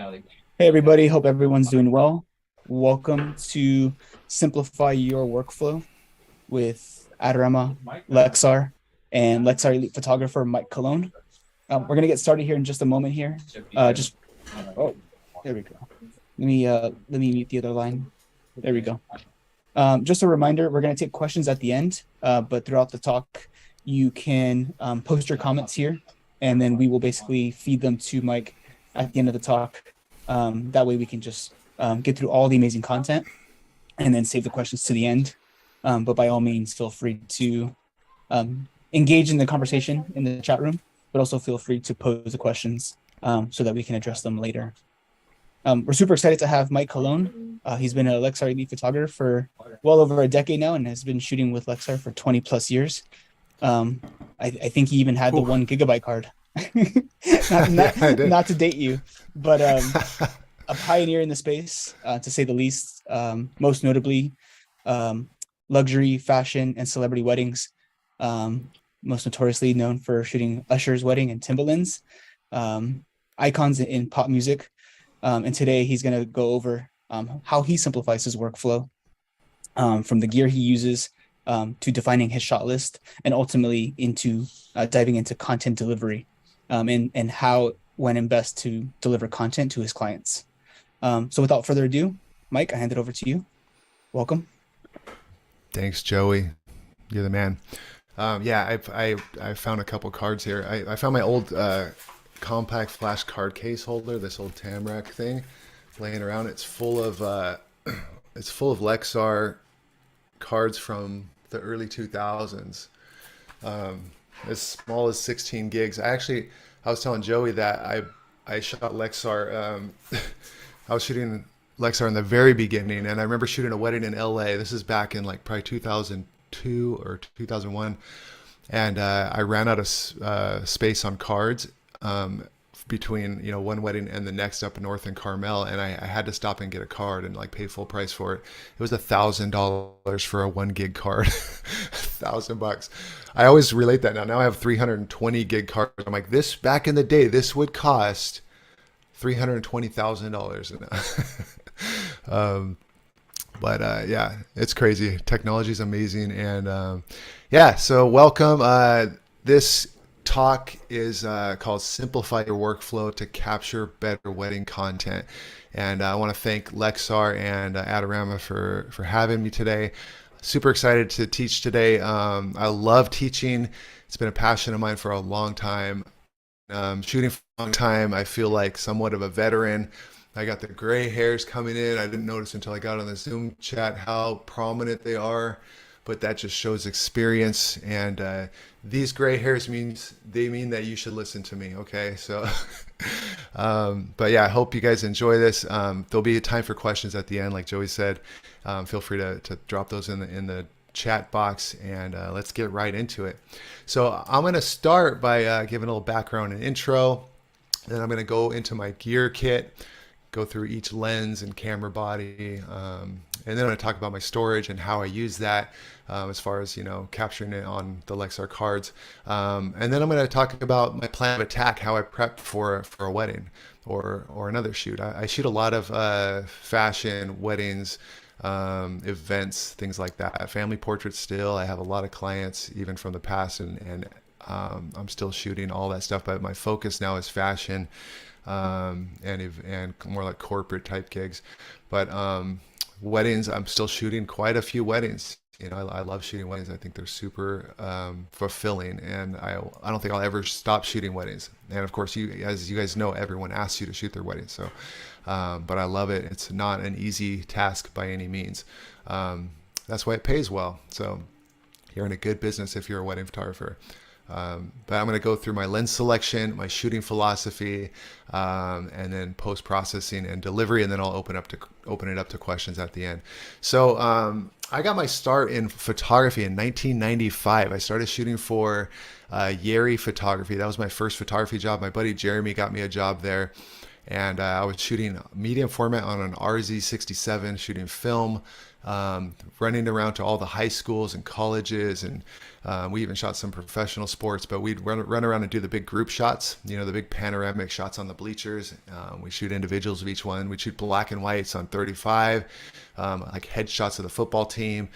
Hey everybody, hope everyone's doing well. Welcome to Simplify Your Workflow with Adorama, Lexar, and Lexar Elite Photographer Mike Colón. We're gonna get started here in just a moment here. Just oh, there we go. Let me mute the other line. There we go. Just a reminder, we're gonna take questions at the end, but throughout the talk, you can post your comments here, and then we will basically feed them to Mike at the end of the talk. That way we can just get through all the amazing content and then save the questions to the end. But by all means, feel free to engage in the conversation in the chat room, but also feel free to pose the questions so that we can address them later. We're super excited to have Mike Colón. He's been a Lexar Elite photographer for well over a decade now and has been shooting with Lexar for 20 plus years. I think he even had the 1 gigabyte card. Not to date you, but a pioneer in the space, to say the least. Most notably, luxury, fashion, and celebrity weddings. Most notoriously known for shooting Usher's wedding and Timbaland's. Icons in pop music. And today he's going to go over how he simplifies his workflow, from the gear he uses to defining his shot list, and ultimately into diving into content delivery. And how, when and best to deliver content to his clients. So without further ado, Mike, I hand it over to you. Welcome. Thanks, Joey. You're the man. Yeah, I found a couple cards here. I found my old compact flash card case holder, this old Tamrac thing, laying around. It's full of Lexar cards from the early 2000s. As small as 16 gigs. I was telling Joey that I shot Lexar. I was shooting Lexar in the very beginning, and I remember shooting a wedding in LA. This is back in like probably 2002 or 2001, and I ran out of space on cards between one wedding and the next up north in Carmel, and I had to stop and get a card and like pay full price for it. It was $1,000 for a 1 gig card. $1,000. I always relate that now. Now I have 320 gig cards. I'm like, this back in the day, this would cost $320,000. But yeah, it's crazy. Technology is amazing, and yeah. So welcome. This talk is called Simplify Your Workflow to Capture Better Wedding Content. And I want to thank Lexar and Adorama for having me today. Super excited to teach today. I love teaching. It's been a passion of mine for a long time. Shooting for a long time. I feel like somewhat of a veteran. I got the gray hairs coming in. I didn't notice until I got on the Zoom chat how prominent they are, but that just shows experience. And these gray hairs mean that you should listen to me. Okay, so but yeah, I hope you guys enjoy this. There'll be a time for questions at the end, like Joey said. Feel free to drop those in the chat box, and let's get right into it. So I'm going to start by giving a little background and intro. Then I'm going to go into my gear kit, go through each lens and camera body, and then I'm going to talk about my storage and how I use that, as far as capturing it on the Lexar cards, and then I'm going to talk about my plan of attack, how I prep for a wedding or another shoot. I shoot a lot of fashion, weddings, events, things like that. Family portraits still. I have a lot of clients even from the past, and I'm still shooting all that stuff. But my focus now is fashion, and more like corporate type gigs. But weddings, I'm still shooting quite a few weddings. I love shooting weddings. I think they're super fulfilling, and I don't think I'll ever stop shooting weddings. And of course, as you guys know, everyone asks you to shoot their weddings. So, but I love it. It's not an easy task by any means. That's why it pays well. So you're in a good business if you're a wedding photographer. But I'm going to go through my lens selection, my shooting philosophy, and then post-processing and delivery, and then I'll open it up to questions at the end. So I got my start in photography in 1995. I started shooting for Yeri Photography. That was my first photography job. My buddy Jeremy got me a job there, and I was shooting medium format on an RZ67, shooting film. running around to all the high schools and colleges, and we even shot some professional sports. But we'd run around and do the big group shots, the big panoramic shots on the bleachers. We shoot individuals of each one. We'd shoot black and whites on 35, like headshots of the football team.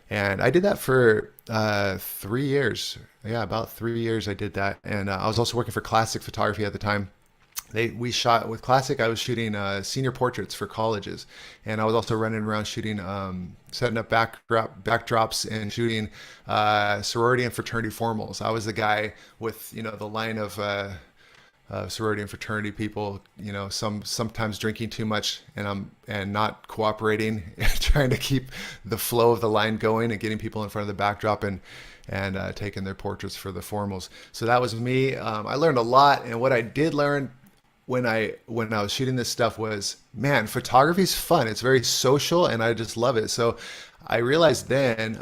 And I did that for 3 years. Yeah, about 3 years I did that. And I was also working for Classic Photography at the time. We shot with Classic. I was shooting senior portraits for colleges, and I was also running around shooting, setting up backdrops and shooting sorority and fraternity formals. I was the guy with the line of sorority and fraternity people, sometimes drinking too much and not cooperating, trying to keep the flow of the line going and getting people in front of the backdrop and taking their portraits for the formals. So that was me. I learned a lot, and what I did learn when I was shooting this stuff was, man, photography's fun. It's very social, and I just love it. So I realized then,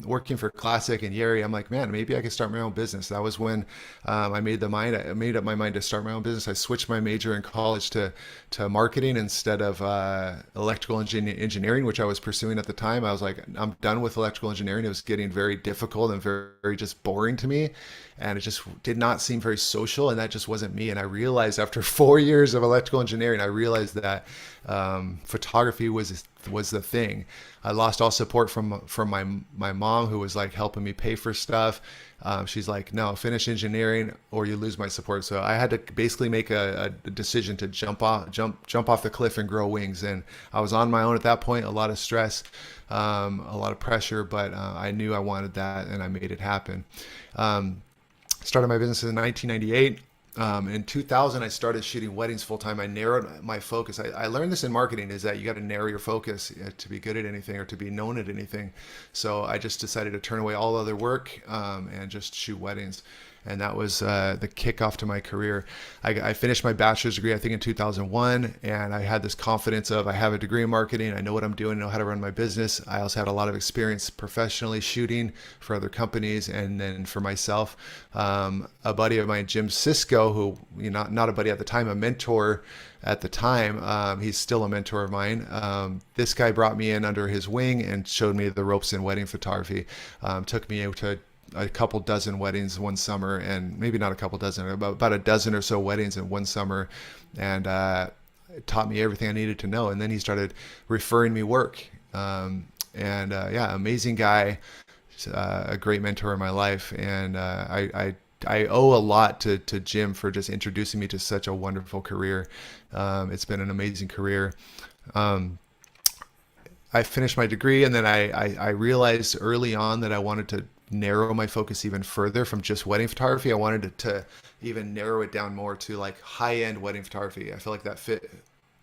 working for Classic and Yeri, I'm like, man, maybe I could start my own business. That was when I made up my mind to start my own business. I switched my major in college to marketing instead of electrical engineering, which I was pursuing at the time. I was like, I'm done with electrical engineering. It was getting very difficult and very, very just boring to me. And it just did not seem very social, and that just wasn't me. And I realized after 4 years of electrical engineering, I realized that photography was the thing. I lost all support from my mom, who was like helping me pay for stuff. She's like, no, finish engineering or you lose my support. So I had to basically make a decision to jump off the cliff and grow wings. And I was on my own at that point. A lot of stress, a lot of pressure, but I knew I wanted that, and I made it happen. Started my business in 1998. In 2000, I started shooting weddings full time. I narrowed my focus. I learned this in marketing, is that you got to narrow your focus to be good at anything or to be known at anything. So I just decided to turn away all other work and just shoot weddings. And that was the kickoff to my career. I finished my bachelor's degree, I think, in 2001, and I had this confidence of, I have a degree in marketing, I know what I'm doing, I know how to run my business. I also had a lot of experience professionally shooting for other companies and then for myself. A buddy of mine, Jim Sisko, who, not a buddy at the time, a mentor at the time, he's still a mentor of mine. This guy brought me in under his wing and showed me the ropes in wedding photography. Took me to a couple dozen weddings one summer, and maybe not a couple dozen, about a dozen or so weddings in one summer, and taught me everything I needed to know. And then he started referring me work, amazing guy, a great mentor in my life, and I owe a lot to Jim for just introducing me to such a wonderful career. It's been an amazing career. I finished my degree, and then I realized early on that I wanted to narrow my focus even further from just wedding photography. I wanted to even narrow it down more to like high-end wedding photography. I feel like that fit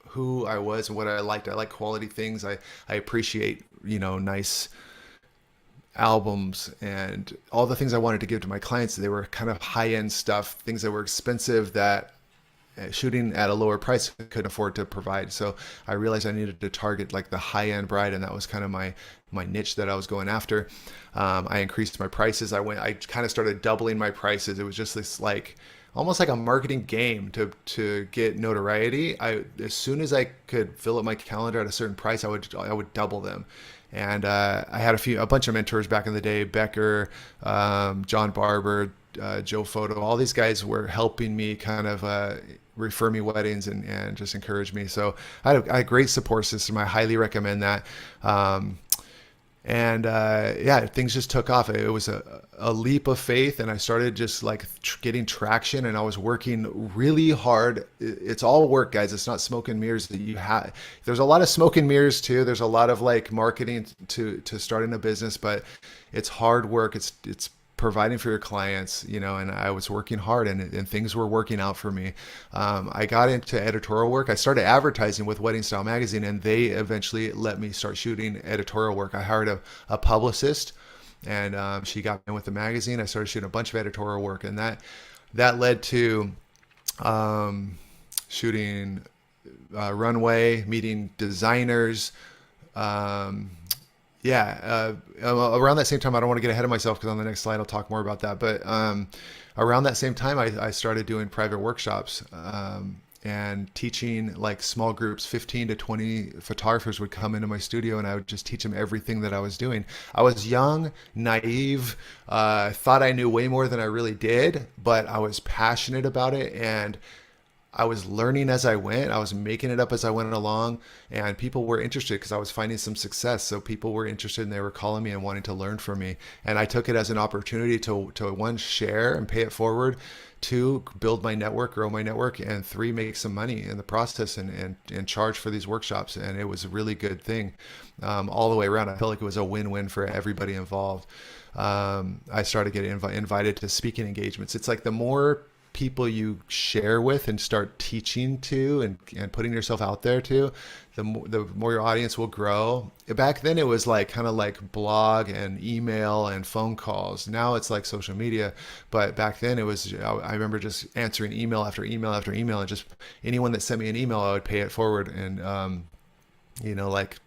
who I was and what I liked. I like quality things. I appreciate, nice albums and all the things I wanted to give to my clients. They were kind of high-end stuff, things that were expensive that shooting at a lower price couldn't afford to provide. So I realized I needed to target like the high-end bride, and that was kind of my niche that I was going after. I increased my prices. I kind of started doubling my prices. It was just this like almost like a marketing game to get notoriety. As soon as I could fill up my calendar at a certain price, I would double them. And I had a bunch of mentors back in the day: Becker, John Barber, Joe Photo. All these guys were helping me kind of refer me weddings and just encourage me. So I had a great support system. I highly recommend that. Things just took off. It was a leap of faith, and I started just like getting traction, and I was working really hard. It's all work, guys. It's not smoke and mirrors that you have. There's a lot of smoke and mirrors too. There's a lot of like marketing to starting a business, but it's hard work. It's providing for your clients, and I was working hard, and things were working out for me. I got into editorial work. I started advertising with Wedding Style Magazine, and they eventually let me start shooting editorial work. I hired a publicist, and she got me in with the magazine. I started shooting a bunch of editorial work, and that led to shooting runway, meeting designers, around that same time, I don't want to get ahead of myself because on the next slide I'll talk more about that. But around that same time, I started doing private workshops. and teaching like small groups, 15 to 20 photographers would come into my studio and I would just teach them everything that I was doing. I was young, naive, thought I knew way more than I really did, but I was passionate about it, and I was learning as I went. I was making it up as I went along, and people were interested because I was finding some success. So people were interested, and they were calling me and wanting to learn from me. And I took it as an opportunity to one, share and pay it forward, two, build my network, grow my network, and three, make some money in the process and charge for these workshops. And it was a really good thing all the way around. I felt like it was a win-win for everybody involved. I started getting invited to speaking engagements. It's like the more people you share with and start teaching to and putting yourself out there to, the more your audience will grow. Back then it was like kind of like blog and email and phone calls. Now it's like social media, but back then it was, I remember just answering email after email after email, and just anyone that sent me an email, I would pay it forward, and like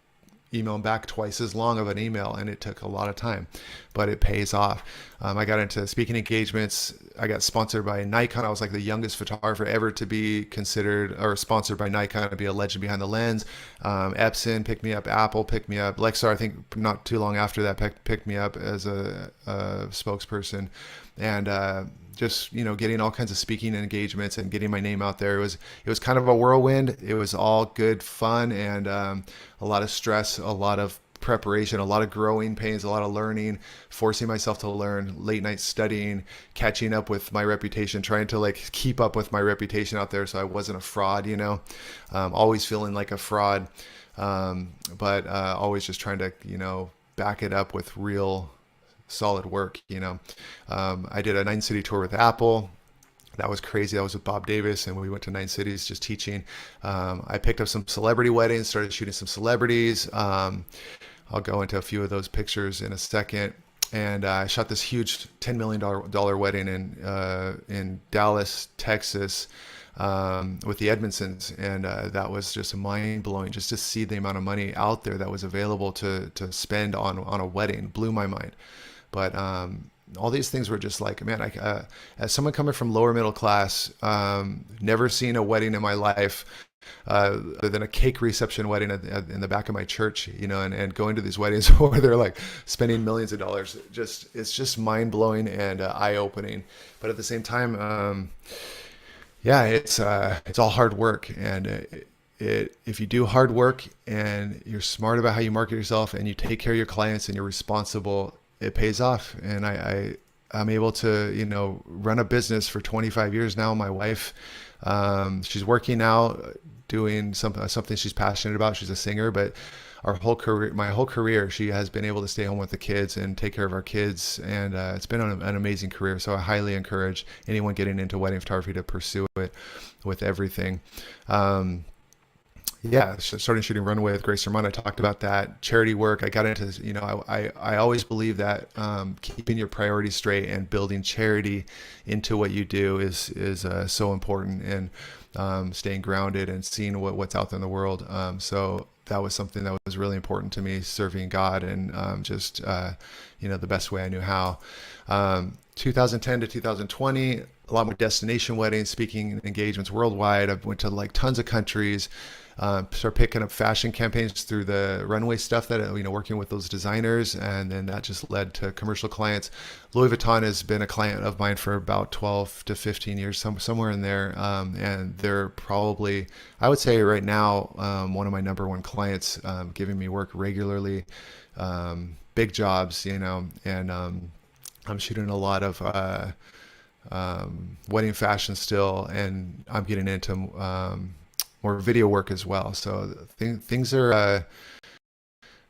email them back twice as long of an email, and it took a lot of time, but it pays off. I got into speaking engagements. I got sponsored by Nikon. I was like the youngest photographer ever to be considered or sponsored by Nikon to be a legend behind the lens. Epson picked me up. Apple picked me up. Lexar, I think not too long after that, picked me up as a spokesperson. And just getting all kinds of speaking engagements and getting my name out there. It was kind of a whirlwind. It was all good fun, and a lot of stress, a lot of preparation, a lot of growing pains, a lot of learning, forcing myself to learn, late night studying, catching up with my reputation, trying to like keep up with my reputation out there so I wasn't a fraud, always feeling like a fraud, but always just trying to back it up with real solid work. I did a 9-city tour with Apple. That was crazy. That was with Bob Davis, and we went to 9 cities just teaching. I picked up some celebrity weddings, started shooting some celebrities. I'll go into a few of those pictures in a second. And I shot this huge $10 million wedding in Dallas, Texas, with the Edmondsons, and that was just mind blowing. Just to see the amount of money out there that was available to spend on a wedding blew my mind. But all these things were just like, man, as someone coming from lower middle class, never seen a wedding in my life other than a cake reception wedding in the back of my church, and going to these weddings where they're like spending millions of dollars. It's just mind blowing and eye opening. But at the same time, it's all hard work, and if you do hard work and you're smart about how you market yourself and you take care of your clients and you're responsible, it pays off. And I'm able to, run a business for 25 years now. My wife, she's working now, doing something she's passionate about. She's a singer, but my whole career, she has been able to stay home with the kids and take care of our kids. And it's been an amazing career. So I highly encourage anyone getting into wedding photography to pursue it with everything. Starting shooting Runway with Grace Sermon. I talked about that. Charity work. I got into, I always believe that keeping your priorities straight and building charity into what you do is so important, and staying grounded and seeing what's out there in the world. So that was something that was really important to me, serving God, and the best way I knew how. 2010 to 2020, a lot more destination weddings, speaking engagements worldwide. I went to like tons of countries. Start picking up fashion campaigns through the runway stuff that, working with those designers. And then that just led to commercial clients. Louis Vuitton has been a client of mine for about 12 to 15 years, somewhere in there. And they're probably, I would say right now, one of my number one clients, giving me work regularly, big jobs, and I'm shooting a lot of wedding fashion still, and I'm getting into more video work as well. So things are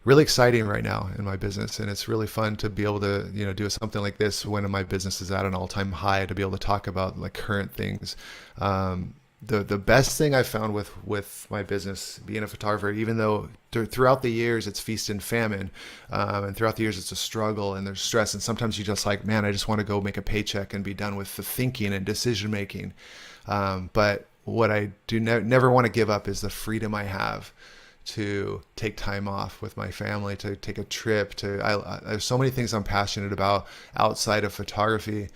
really exciting right now in my business, and it's really fun to be able to do something like this when my business is at an all-time high, to be able to talk about like current things. The best thing I found with my business, being a photographer, even though throughout the years it's feast and famine, and throughout the years it's a struggle and there's stress, and sometimes you just like, man, I just want to go make a paycheck and be done with the thinking and decision making. But what I do never want to give up is the freedom I have to take time off with my family, to take a trip. There's so many things I'm passionate about outside of photography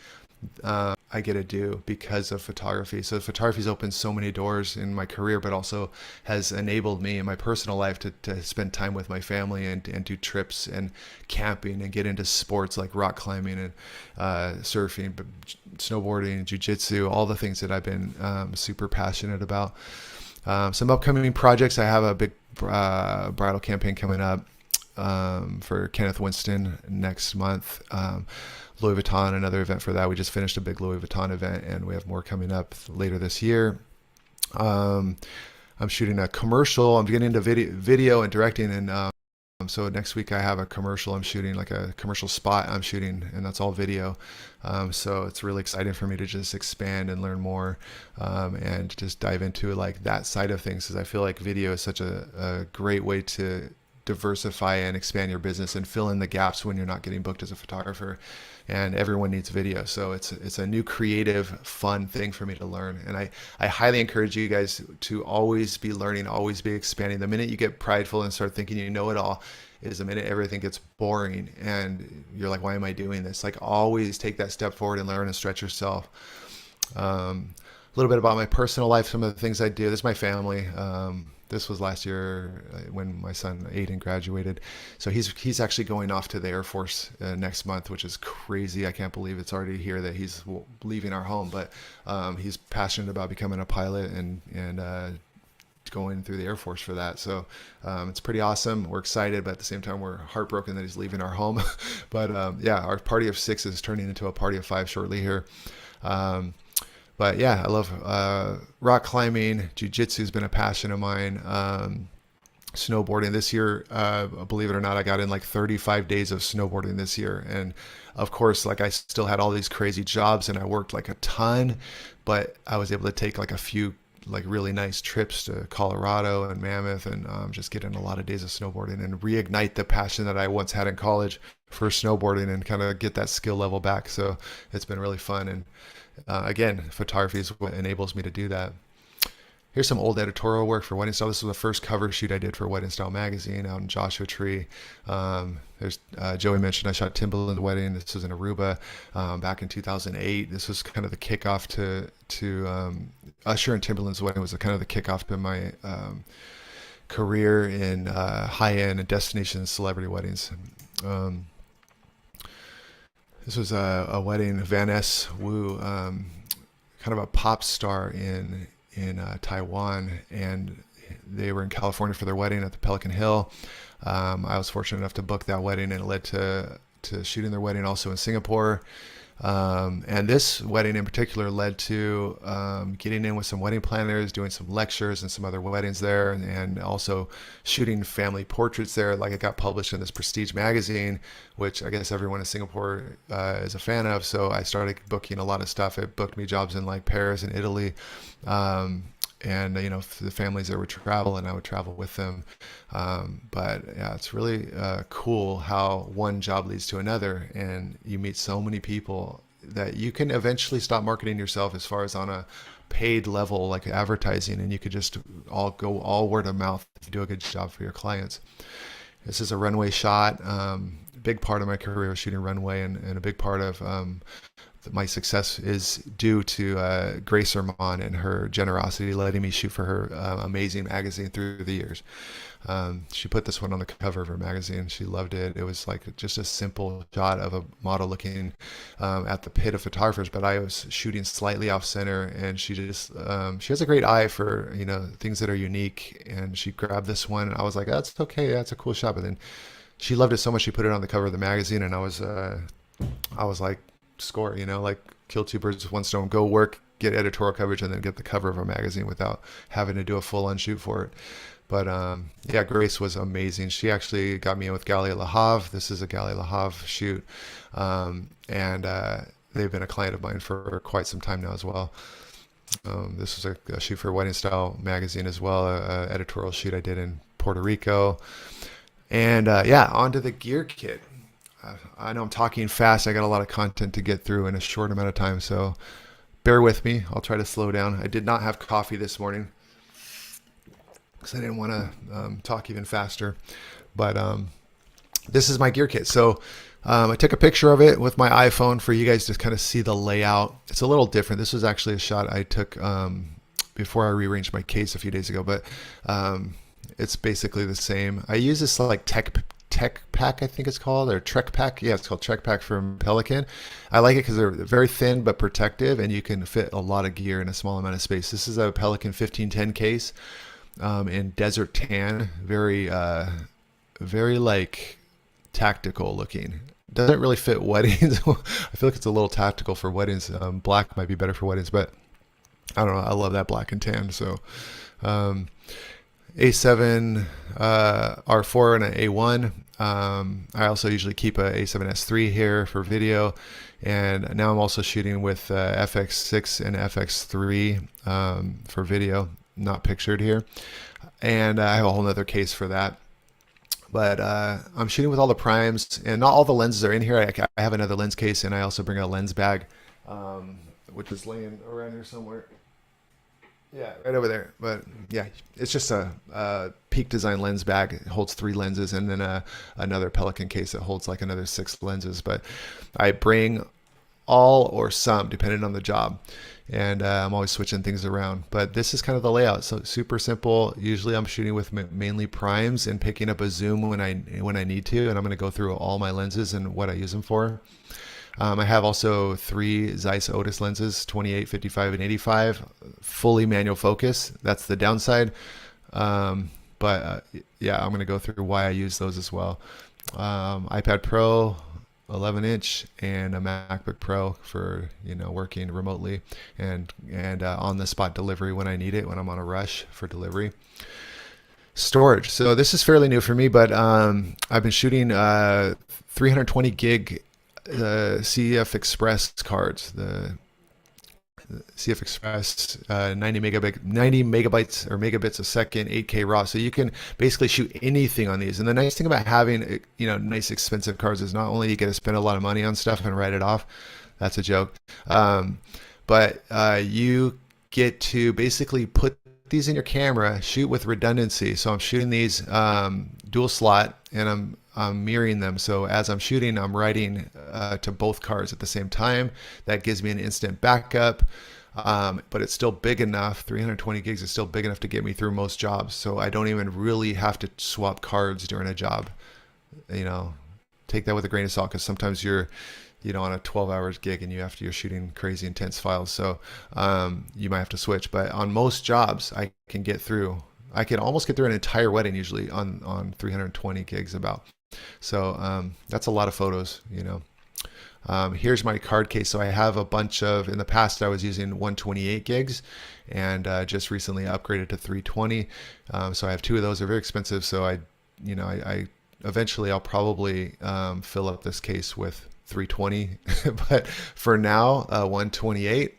I get to do because of photography. So photography's opened so many doors in my career, but also has enabled me in my personal life to spend time with my family and do trips and camping and get into sports like rock climbing and surfing, snowboarding, jujitsu, all the things that I've been super passionate about. Some upcoming projects. I have a big bridal campaign coming up for Kenneth Winston next month. Louis Vuitton, another event for that. We just finished a big Louis Vuitton event, and we have more coming up later this year. Um, I'm shooting a commercial. I'm getting into video and directing, and so next week I have a commercial I'm shooting, like a commercial spot I'm shooting, and that's all video. So it's really exciting for me to just expand and learn more, and just dive into like that side of things, because I feel like video is such a great way to diversify and expand your business and fill in the gaps when you're not getting booked as a photographer. And everyone needs video, so it's a new creative fun thing for me to learn. And I highly encourage you guys to always be learning, always be expanding. The minute you get prideful and start thinking you know it all is the minute everything gets boring and you're like, why am I doing this? Like, always take that step forward and learn and stretch yourself. A little bit about my personal life, some of the things I do. This is my family. This was last year when my son Aiden graduated. So he's actually going off to the Air Force next month, which is crazy. I can't believe it's already here that he's leaving our home. But he's passionate about becoming a pilot and going through the Air Force for that. So it's pretty awesome. We're excited, but at the same time, we're heartbroken that he's leaving our home. But yeah, our party of 6 is turning into a party of 5 shortly here. But yeah, I love rock climbing. Jiu-jitsu has been a passion of mine. Snowboarding this year, believe it or not, I got in like 35 days of snowboarding this year. And of course, like I still had all these crazy jobs and I worked like a ton, but I was able to take like a few like really nice trips to Colorado and Mammoth and just get in a lot of days of snowboarding and reignite the passion that I once had in college for snowboarding and kind of get that skill level back. So it's been really fun. And again, photography is what enables me to do that. Here's some old editorial work for Wedding Style. This was the first cover shoot I did for Wedding Style magazine out in Joshua Tree. There's Joey mentioned I shot Timbaland's wedding. This was in Aruba back in 2008. This was kind of the kickoff to Usher and Timbaland's wedding was kind of the kickoff to my career in high-end and destination celebrity weddings. This was a wedding, Van S. Wu, kind of a pop star in Taiwan, and they were in California for their wedding at the Pelican Hill. I was fortunate enough to book that wedding, and it led to shooting their wedding also in Singapore. And this wedding in particular led to getting in with some wedding planners, doing some lectures and some other weddings there, and also shooting family portraits there. Like, it got published in this prestige magazine, which I guess everyone in Singapore is a fan of. So I started booking a lot of stuff. It booked me jobs in like Paris and Italy. And the families that would travel, and I would travel with them. But yeah, it's really cool how one job leads to another, and you meet so many people that you can eventually stop marketing yourself as far as on a paid level, like advertising, and you could just all word of mouth if you do a good job for your clients. This is a runway shot. Big part of my career was shooting runway, and a big part of my success is due to Grace Armand and her generosity, letting me shoot for her amazing magazine through the years. She put this one on the cover of her magazine. She loved it. It was like just a simple shot of a model looking at the pit of photographers, but I was shooting slightly off center, and she just she has a great eye for things that are unique, and she grabbed this one, and I was like, that's okay, that's a cool shot. But then she loved it so much she put it on the cover of the magazine, and I was like, score, like kill two birds with one stone, go work, get editorial coverage, and then get the cover of a magazine without having to do a full-on shoot for it. But yeah, Grace was amazing. She actually got me in with Galia Le Havre. This is a Galia Le Havre shoot, and they've been a client of mine for quite some time now as well. This was a shoot for Wedding Style magazine as well, a editorial shoot I did in Puerto Rico. And yeah, onto the gear kit. I know I'm talking fast. I got a lot of content to get through in a short amount of time, so bear with me. I'll try to slow down. I did not have coffee this morning because I didn't want to talk even faster. But this is my gear kit. So I took a picture of it with my iPhone for you guys to kind of see the layout. It's a little different. This was actually a shot I took before I rearranged my case a few days ago, but it's basically the same. I use this like tech pack, I think it's called, or Trek pack. Yeah, it's called Trek pack from Pelican. I like it because they're very thin but protective, and you can fit a lot of gear in a small amount of space. This is a Pelican 1510 case in desert tan, very like tactical looking. Doesn't really fit weddings. I feel like it's a little tactical for weddings. Black might be better for weddings, but I don't know. I love that black and tan. So A7 R4 and an A1. I also usually keep a A7S3 here for video, and now I'm also shooting with FX6 and FX3 for video, not pictured here, and I have a whole nother case for that. But I'm shooting with all the primes, and not all the lenses are in here. I have another lens case, and I also bring a lens bag, which is laying around here somewhere. Yeah, right over there. But yeah, it's just a Peak Design lens bag. It holds 3 lenses, and then another Pelican case that holds like another 6 lenses. But I bring all or some, depending on the job. And I'm always switching things around. But this is kind of the layout. So super simple. Usually I'm shooting with mainly primes and picking up a zoom when I need to. And I'm going to go through all my lenses and what I use them for. I have also 3 Zeiss Otis lenses, 28, 55, and 85, fully manual focus. That's the downside. But yeah, I'm going to go through why I use those as well. iPad Pro, 11-inch, and a MacBook Pro for working remotely and on the spot delivery when I need it, when I'm on a rush for delivery. Storage. So this is fairly new for me, but I've been shooting 320 gig CF Express cards. The CF Express 90 megabytes or megabits a second, 8K raw. So you can basically shoot anything on these. And the nice thing about having nice expensive cards is not only you get to spend a lot of money on stuff and write it off. That's a joke. But you get to basically put these in your camera, shoot with redundancy. So I'm shooting these dual slot, and I'm mirroring them. So as I'm shooting, I'm writing to both cards at the same time. That gives me an instant backup, but it's still big enough. 320 gigs is still big enough to get me through most jobs. So I don't even really have to swap cards during a job. Take that with a grain of salt, because sometimes you're on a 12 hours gig and you're shooting crazy intense files. So you might have to switch, but on most jobs I can almost get through an entire wedding usually on 320 gigs about. So that's a lot of photos, Here's my card case. So I have a bunch of, in the past I was using 128 gigs, and just recently upgraded to 320. So I have 2 of those. They're very expensive. So I eventually I'll probably fill up this case with 320, but for now 128,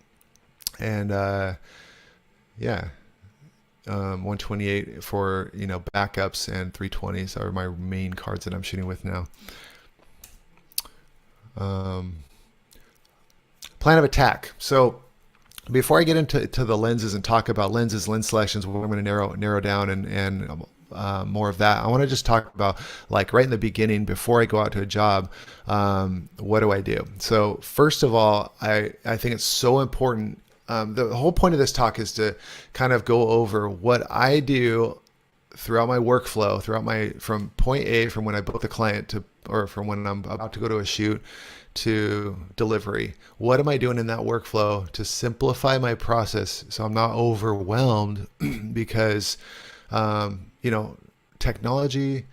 and 128 for backups, and 320s are my main cards that I'm shooting with now. Plan of attack. So before I get into the lenses and talk about lens selections, what I'm going to narrow down and more of that, I want to just talk about, like, right in the beginning, before I go out to a job, what do I do? So first of all, I think it's so important. The whole point of this talk is to kind of go over what I do throughout my workflow, from point A, from when I book the client or from when I'm about to go to a shoot to delivery. What am I doing in that workflow to simplify my process so I'm not overwhelmed? Because technology,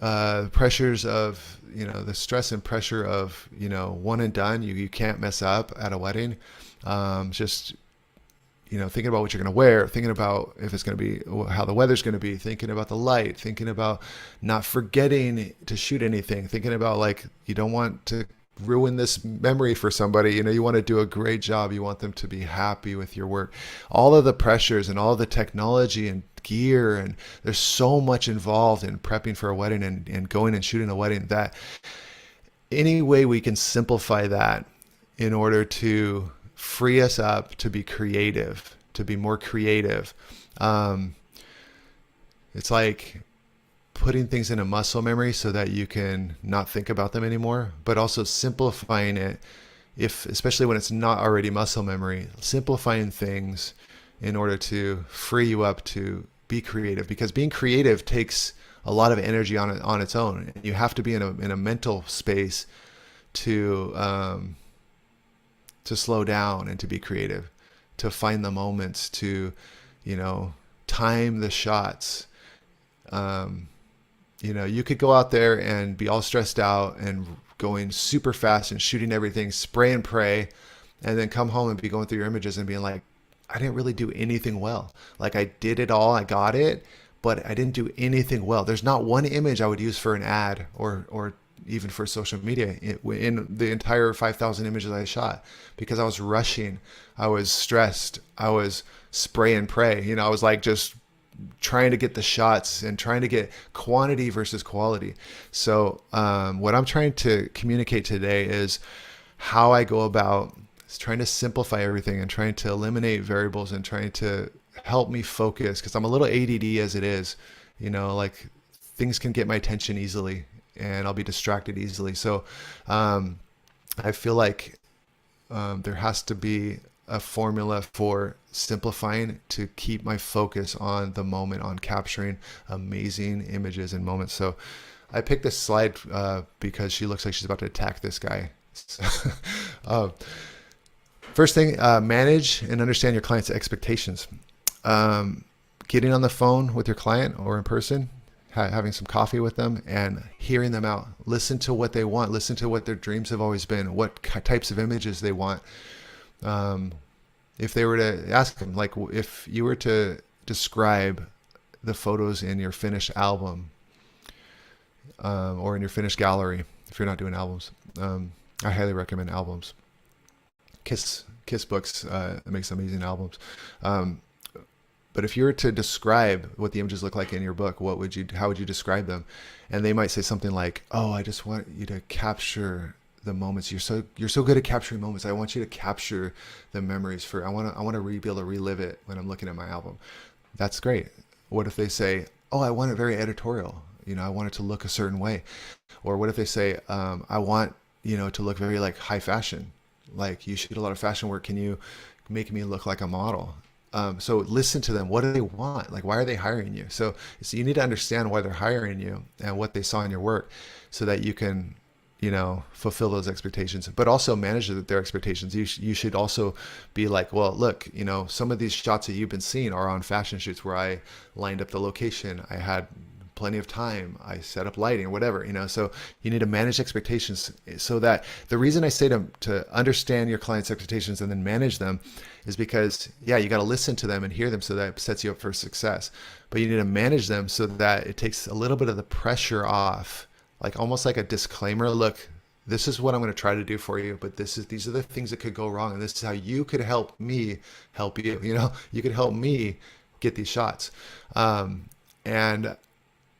pressures of, the stress and pressure of, one and done, you can't mess up at a wedding. Just, thinking about what you're going to wear, thinking about if it's going to be, how the weather's going to be, thinking about the light, thinking about not forgetting to shoot anything, thinking about, like, you don't want to ruin this memory for somebody. You want to do a great job. You want them to be happy with your work. All of the pressures and all the technology and gear, and there's so much involved in prepping for a wedding and going and shooting a wedding, that any way we can simplify that in order to free us up to be creative, to be more creative. It's like putting things in a muscle memory so that you can not think about them anymore, but also simplifying it, if especially when it's not already muscle memory, simplifying things in order to free you up to be creative, because being creative takes a lot of energy on its own. You have to be in a mental space to slow down and to be creative, to find the moments, to, time the shots. You could go out there and be all stressed out and going super fast and shooting everything, spray and pray, and then come home and be going through your images and being like, I didn't really do anything well. Like, I did it all, I got it, but I didn't do anything well. There's not one image I would use for an ad or even for social media in the entire 5,000 images I shot, because I was rushing, I was stressed, I was spray and pray. I was like just trying to get the shots and trying to get quantity versus quality. So what I'm trying to communicate today is how I go about trying to simplify everything and trying to eliminate variables and trying to help me focus, because I'm a little ADD as it is. Like, things can get my attention easily and I'll be distracted easily. So I feel like there has to be a formula for simplifying to keep my focus on the moment, on capturing amazing images and moments. So I picked this slide because she looks like she's about to attack this guy. First thing, manage and understand your client's expectations. Getting on the phone with your client or in person, having some coffee with them and hearing them out. Listen to what they want. Listen to what their dreams have always been, what types of images they want. If they were to ask them, like, if you were to describe the photos in your finished album or in your finished gallery, if you're not doing albums, I highly recommend albums. Kiss Books makes amazing albums. But if you were to describe what the images look like in your book, how would you describe them? And they might say something like, "Oh, I just want you to capture the moments. You're so good at capturing moments. I want you to capture the memories I want to be able to relive it when I'm looking at my album." That's great. What if they say, "Oh, I want it very editorial. I want it to look a certain way." Or what if they say, "I want, to look very like high fashion. Like, you shoot a lot of fashion work. Can you make me look like a model?" So listen to them. What do they want? Like, why are they hiring you? So you need to understand why they're hiring you and what they saw in your work, so that you can, fulfill those expectations, but also manage their expectations. You should also be like, well, look, some of these shots that you've been seeing are on fashion shoots where I lined up the location. I had plenty of time. I set up lighting or whatever, so you need to manage expectations, so that the reason I say to understand your client's expectations and then manage them is because, yeah, you got to listen to them and hear them, so that it sets you up for success. But you need to manage them so that it takes a little bit of the pressure off, like almost like a disclaimer. Look, this is what I'm going to try to do for you, but these are the things that could go wrong, and this is how you could help me help you. You could help me get these shots. And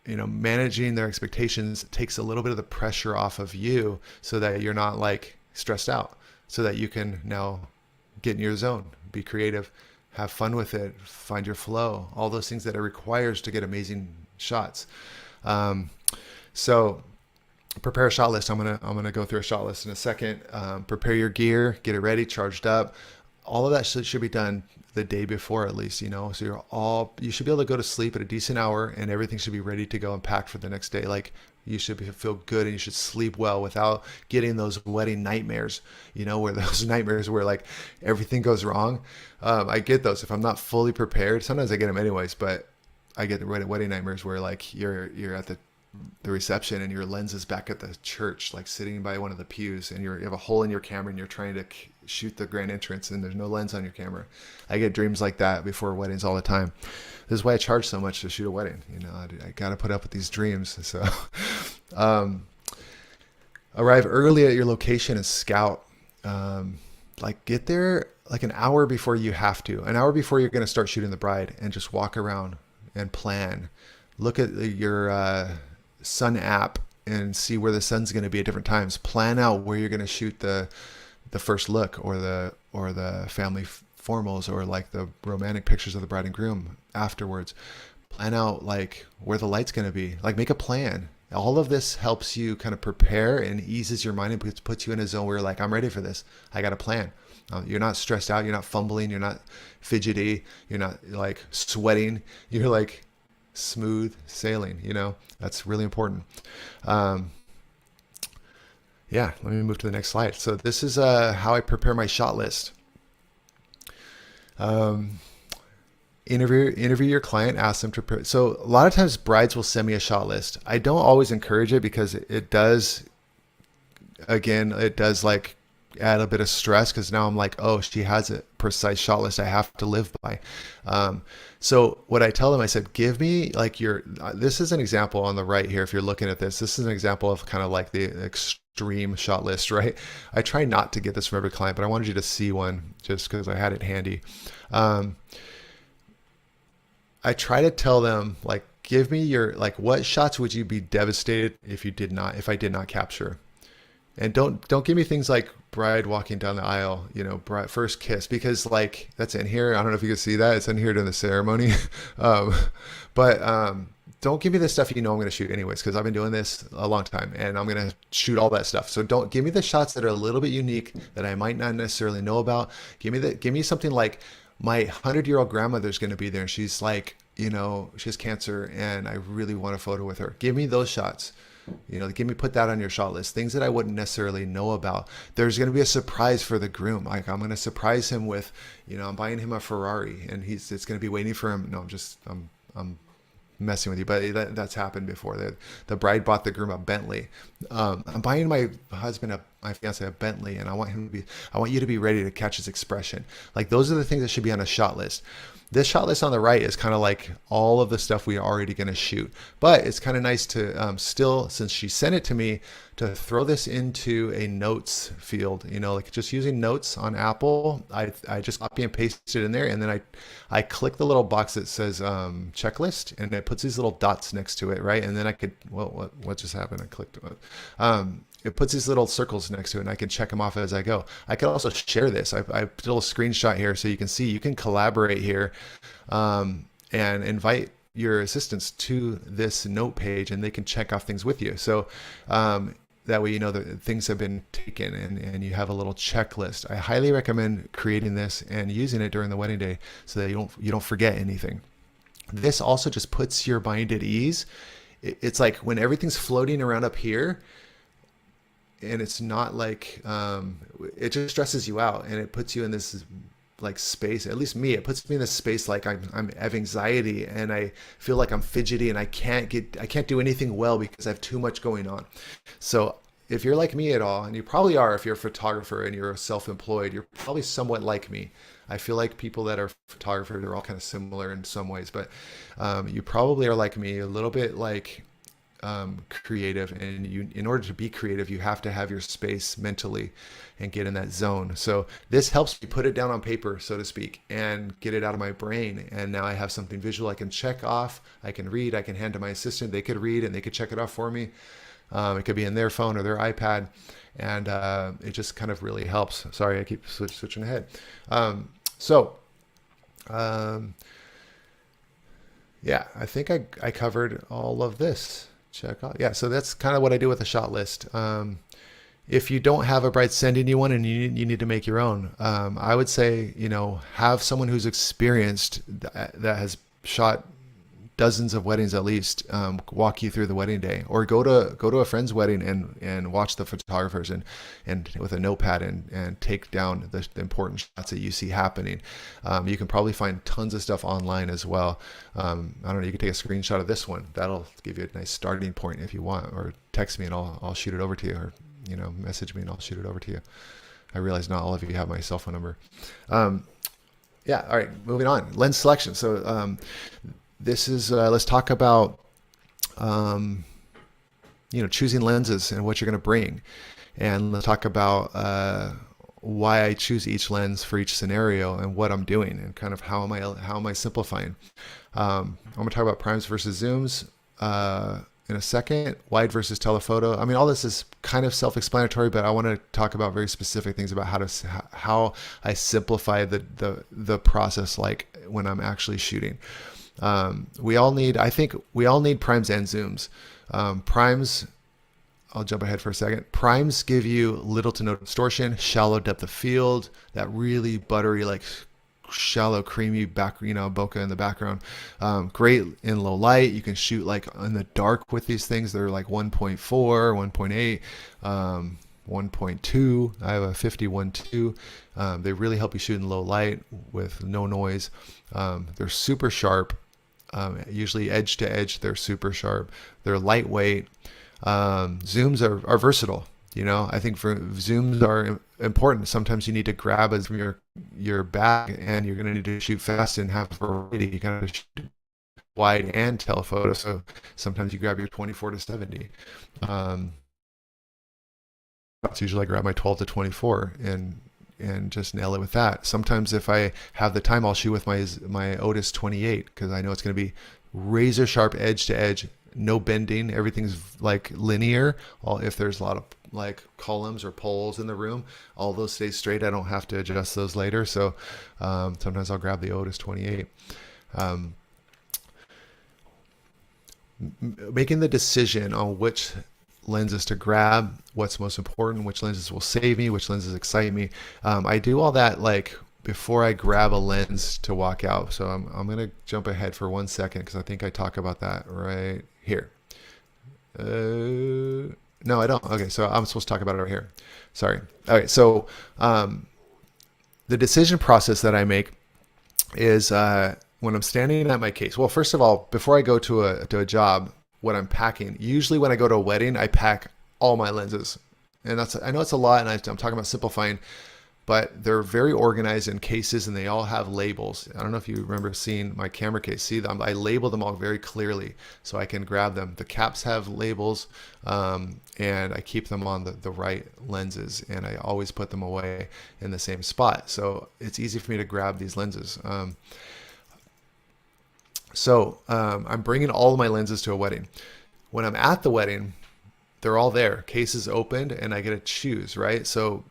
managing their expectations takes a little bit of the pressure off of you, so that you're not like stressed out, so that you can now get in your zone, be creative, have fun with it, find your flow, all those things that it requires to get amazing shots. So prepare a shot list. I'm gonna go through a shot list in a second. Prepare your gear, get it ready, charged up. All of that should be done the day before, at least, so you should be able to go to sleep at a decent hour, and everything should be ready to go and packed for the next day. Like, you should feel good, and you should sleep well without getting those wedding nightmares, where those nightmares where like everything goes wrong. I get those if I'm not fully prepared. Sometimes I get them anyways, but I get the wedding nightmares where like you're at the reception and your lens is back at the church, like sitting by one of the pews, and you have a hole in your camera and you're trying to shoot the grand entrance and there's no lens on your camera. I get dreams like that before weddings all the time. This is why I charge so much to shoot a wedding. I got to put up with these dreams. So arrive early at your location and scout. Like, get there like an hour before you have to, an hour before you're going to start shooting the bride, and just walk around and plan. Look at your sun app and see where the sun's going to be at different times. Plan out where you're going to shoot the first look or the family formals or like the romantic pictures of the bride and groom afterwards. plan out like where the light's going to be, like make a plan. All of this helps you kind of prepare and eases your mind and puts you in a zone where you're like, I'm ready for this. I got a plan. You're not stressed out. You're not fumbling. You're not fidgety. You're not like sweating. You're like smooth sailing. That's really important. Yeah, let me move to the next slide. So this is how I prepare my shot list. Interview your client, ask them to prepare. So a lot of times brides will send me a shot list. I don't always encourage it because it does like add a bit of stress, because now I'm like, oh, she has a precise shot list I have to live by. So what I tell them, I said, give me like this is an example on the right here. If you're looking at this is an example of kind of like the extreme shot list, right? I try not to get this from every client, but I wanted you to see one just because I had it handy. I try to tell them, like, give me your, like, what shots would you be devastated if I did not capture? And don't give me things like bride walking down the aisle, bride first kiss, because like that's in here. I don't know if you can see that. It's in here during the ceremony. But don't give me the stuff I'm going to shoot anyways, because I've been doing this a long time and I'm going to shoot all that stuff. So don't give me the shots that are a little bit unique that I might not necessarily know about. Give me something like, my 100-year-old grandmother's going to be there and she's like, she has cancer and I really want a photo with her. Give me those shots. Put that on your shot list. Things that I wouldn't necessarily know about. There's going to be a surprise for the groom. Like, I'm going to surprise him with, I'm buying him a Ferrari and it's going to be waiting for him. No, I'm messing with you, but that's happened before. The bride bought the groom a Bentley. I'm buying my fiance a Bentley, and I want you to be ready to catch his expression. Like, those are the things that should be on a shot list. This shot list on the right is kind of like all of the stuff we are already going to shoot, but it's kind of nice to still, since she sent it to me, to throw this into a notes field. Like just using notes on Apple, I just copy and paste it in there, and then I click the little box that says checklist, and it puts these little dots next to it, right? And then I could, what just happened? I clicked it puts these little circles next to it, and I can check them off as I go. I can also share this. I did a little screenshot here so you can see. You can collaborate here and invite your assistants to this note page, and they can check off things with you. So that way that things have been taken, and you have a little checklist. I highly recommend creating this and using it during the wedding day so that you don't forget anything. This also just puts your mind at ease. It's like when everything's floating around up here, and it's not like it just stresses you out, and it puts you in this like space. At least me, it puts me in this space like I have anxiety, and I feel like I'm fidgety, and I can't do anything well because I have too much going on. So if you're like me at all, and you probably are, if you're a photographer and you're self-employed, you're probably somewhat like me. I feel like people that are photographers are all kind of similar in some ways, but you probably are like me, a little bit like creative, and in order to be creative, you have to have your space mentally and get in that zone. So this helps me put it down on paper, so to speak, and get it out of my brain. And now I have something visual I can check off, I can read, I can hand to my assistant, they could read and they could check it off for me. It could be in their phone or their iPad, and it just kind of really helps. Sorry, I keep switching ahead. Yeah, I think I covered all of this. Check out. Yeah, so that's kind of what I do with a shot list. If you don't have a bride sending you one and you need to make your own, I would say, have someone who's experienced that has shot dozens of weddings at least, walk you through the wedding day, or go to a friend's wedding and watch the photographers and with a notepad and take down the important shots that you see happening. You can probably find tons of stuff online as well. I don't know, you can take a screenshot of this one. That'll give you a nice starting point if you want, or text me and I'll shoot it over to you, or message me and I'll shoot it over to you. I realize not all of you have my cell phone number. Yeah, all right, moving on. Lens selection. So this is, let's talk about, choosing lenses and what you're going to bring. And let's talk about why I choose each lens for each scenario and what I'm doing, and kind of how am I simplifying. I'm going to talk about primes versus zooms in a second, wide versus telephoto. I mean, all this is kind of self-explanatory, but I want to talk about very specific things about how I simplify the process, like when I'm actually shooting. I think we all need primes and zooms. Primes, I'll jump ahead for a second. Primes give you little to no distortion, shallow depth of field, that really buttery, like shallow, creamy bokeh in the background. Great in low light. You can shoot like in the dark with these things. They're like 1.4, 1.8, 1.2. I have a 51.2. They really help you shoot in low light with no noise. They're super sharp. Usually edge to edge, they're super sharp. They're lightweight. Zooms are versatile. I think for zooms are important. Sometimes you need to grab as your bag, and you're going to need to shoot fast and have variety. You kind of shoot wide and telephoto. So sometimes you grab your 24-70. That's usually I grab my 12-24 and just nail it with that. Sometimes if I have the time, I'll shoot with my Otis 28 because I know it's going to be razor sharp edge to edge, no bending. Everything's like linear. If there's a lot of like columns or poles in the room, all those stay straight. I don't have to adjust those later. So sometimes I'll grab the Otis 28. Making the decision on which lenses to grab, what's most important, which lenses will save me, which lenses excite me. I do all that like before I grab a lens to walk out. So I'm going to jump ahead for 1 second because I think I talk about that right here. No, I don't. Okay, so I'm supposed to talk about it right here. Sorry. Okay, so the decision process that I make is when I'm standing at my case. Well, first of all, before I go to a job, what I'm packing. Usually when I go to a wedding, I pack all my lenses. And I know it's a lot, and I'm talking about simplifying, but they're very organized in cases, and they all have labels. I don't know if you remember seeing my camera case. See them? I label them all very clearly so I can grab them. The caps have labels, and I keep them on the right lenses, and I always put them away in the same spot. So it's easy for me to grab these lenses. So I'm bringing all of my lenses to a wedding. When I'm at the wedding, they're all there. Cases opened, and I get to choose, right? So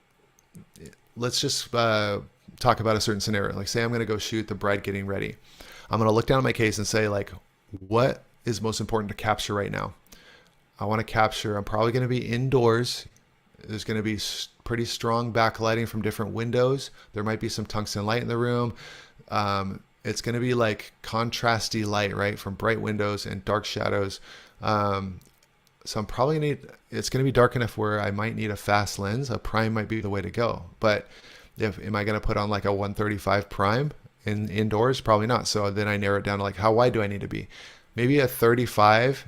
let's just talk about a certain scenario. Like say I'm going to go shoot the bride getting ready. I'm going to look down at my case and say like, what is most important to capture right now? I want to capture, I'm probably going to be indoors. There's going to be pretty strong backlighting from different windows. There might be some tungsten light in the room. It's going to be like contrasty light, right? From bright windows and dark shadows. So I'm probably it's going to be dark enough where I might need a fast lens. A prime might be the way to go. But am I going to put on like a 135 prime indoors? Probably not. So then I narrow it down to like, how wide do I need to be? Maybe a 35,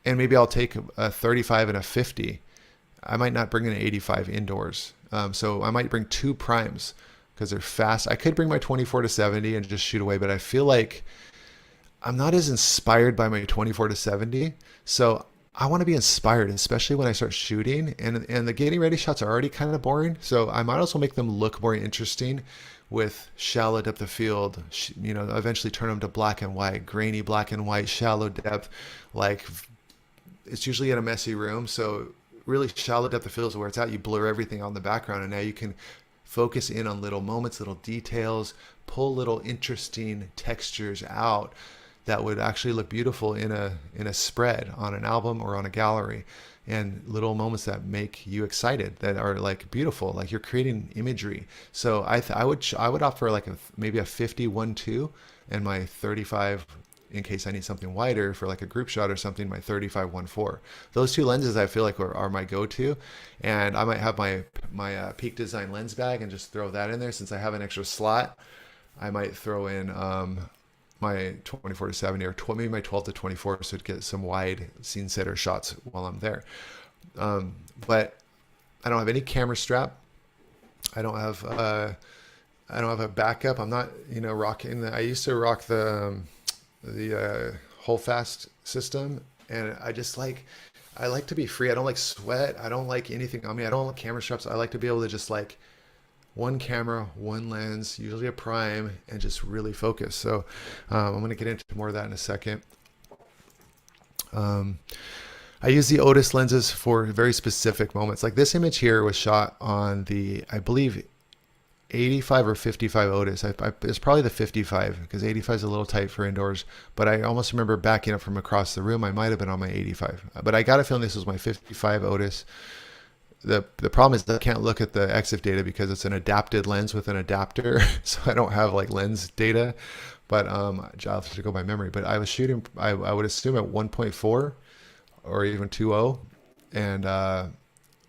and maybe I'll take a 35 and a 50. I might not bring an 85 indoors. So I might bring two primes because they're fast. I could bring my 24-70 and just shoot away, but I feel like I'm not as inspired by my 24-70. So I want to be inspired, especially when I start shooting, and the getting ready shots are already kind of boring. So I might as well make them look more interesting with shallow depth of field, eventually turn them to black and white, grainy black and white, shallow depth. Like it's usually in a messy room. So really shallow depth of field is where it's at. You blur everything on the background, and now you can focus in on little moments, little details, pull little interesting textures out that would actually look beautiful in a spread on an album or on a gallery, and little moments that make you excited, that are like beautiful, like you're creating imagery. So I would opt for like maybe a 50-1.2 and my 35 in case I need something wider for like a group shot or something, my 35-1.4. Those two lenses I feel like are my go-to, and I might have my Peak Design lens bag and just throw that in there. Since I have an extra slot, I might throw in my 24-70 or maybe my 12-24 so to get some wide scene setter shots while I'm there. But I don't have any camera strap. I don't have a backup. I'm not rocking I used to rock the hold fast system, and I like to be free. I don't like sweat. I don't like anything on me. I don't like camera straps. I like to be able to just like one camera, one lens, usually a prime, and just really focus. So I'm going to get into more of that in a second. I use the Otis lenses for very specific moments. Like this image here was shot on the, I believe, 85 or 55 Otis. It's probably the 55 because 85 is a little tight for indoors. But I almost remember backing up from across the room. I might have been on my 85, but I got a feeling this was my 55 Otis. The problem is that I can't look at the EXIF data because it's an adapted lens with an adapter, so I don't have like lens data. But I'll have to go by memory. But I was shooting, I would assume at 1.4 or even 2.0, and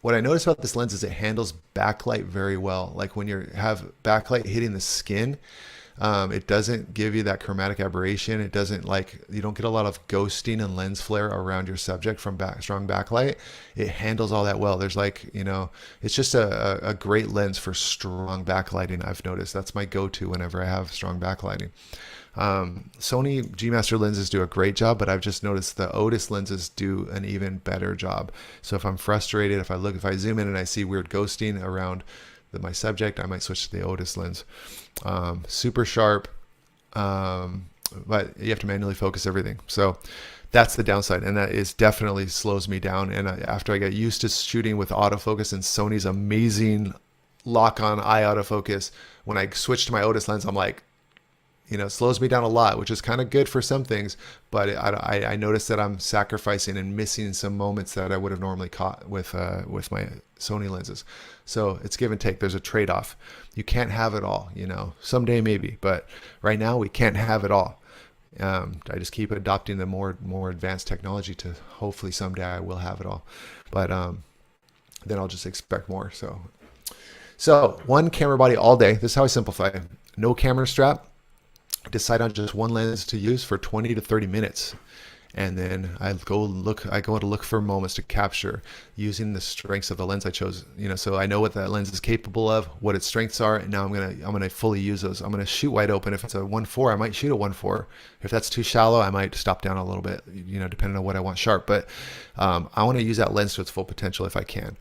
what I noticed about this lens is it handles backlight very well. Like when you have backlight hitting the skin, it doesn't give you that chromatic aberration. It doesn't you don't get a lot of ghosting and lens flare around your subject from strong backlight. It handles all that well. There's it's just a great lens for strong backlighting. I've noticed that's my go-to whenever I have strong backlighting. Sony G Master lenses do a great job, but I've just noticed the Otis lenses do an even better job. So if I'm frustrated, if I zoom in and I see weird ghosting around my subject, I might switch to the Otis lens. Super sharp, but you have to manually focus everything. So that's the downside, and that is definitely slows me down. And after I get used to shooting with autofocus and Sony's amazing lock-on eye autofocus, when I switch to my Otis lens, I'm like, it slows me down a lot, which is kind of good for some things, but I notice that I'm sacrificing and missing some moments that I would have normally caught with my Sony lenses. So it's give and take. There's a trade-off. You can't have it all, someday maybe, but right now we can't have it all. I just keep adopting the more advanced technology to hopefully someday I will have it all, but then I'll just expect more. So one camera body all day. This is how I simplify it. No camera strap. Decide on just one lens to use for 20 to 30 minutes. And then I go to look for moments to capture using the strengths of the lens I chose. So I know what that lens is capable of, what its strengths are, and now I'm gonna fully use those. I'm gonna shoot wide open. If it's a 1.4, I might shoot a 1.4. If that's too shallow, I might stop down a little bit, depending on what I want sharp. But I want to use that lens to its full potential if I can.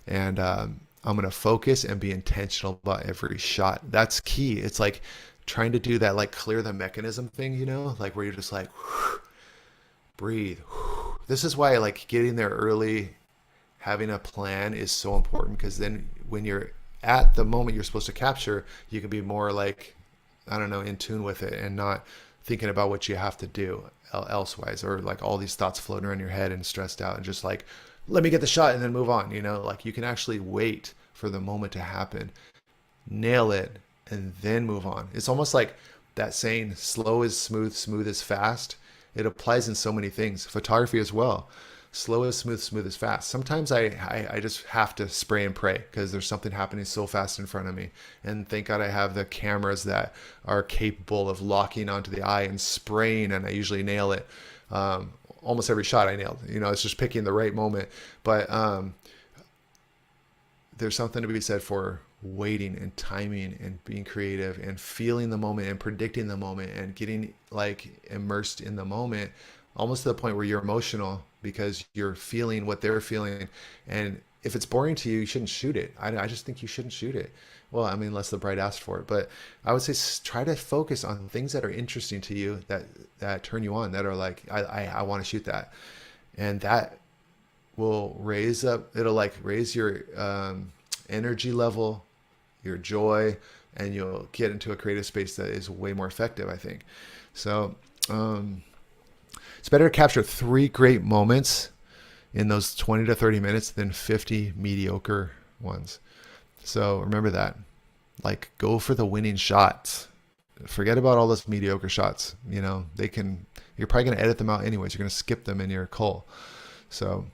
And I'm gonna focus and be intentional about every shot. That's key. It's like trying to do that, like clear the mechanism thing, like where you're just like, breathe. This is why getting there early, having a plan is so important, because then when you're at the moment you're supposed to capture, you can be more in tune with it and not thinking about what you have to do elsewise, or all these thoughts floating around your head and stressed out and just let me get the shot and then move on. You can actually wait for the moment to happen, nail it, and then move on. It's almost like that saying, slow is smooth, smooth is fast. It applies in so many things. Photography as well. Slow is smooth, smooth is fast. Sometimes I just have to spray and pray because there's something happening so fast in front of me. And thank God I have the cameras that are capable of locking onto the eye and spraying, and I usually nail it. Almost every shot I nailed. It's just picking the right moment. But there's something to be said for waiting and timing and being creative and feeling the moment and predicting the moment and getting immersed in the moment, almost to the point where you're emotional because you're feeling what they're feeling. And if it's boring to you, you shouldn't shoot it. I just think you shouldn't shoot it. Well, unless the bride asked for it. But I would say try to focus on things that are interesting to you, that turn you on, that are I want to shoot that. And that will raise your energy level, your joy, and you'll get into a creative space that is way more effective, I think. So it's better to capture 3 great moments in those 20 to 30 minutes than 50 mediocre ones. So remember that. Go for the winning shots. Forget about all those mediocre shots. You're probably going to edit them out anyways. You're going to skip them in your cull. So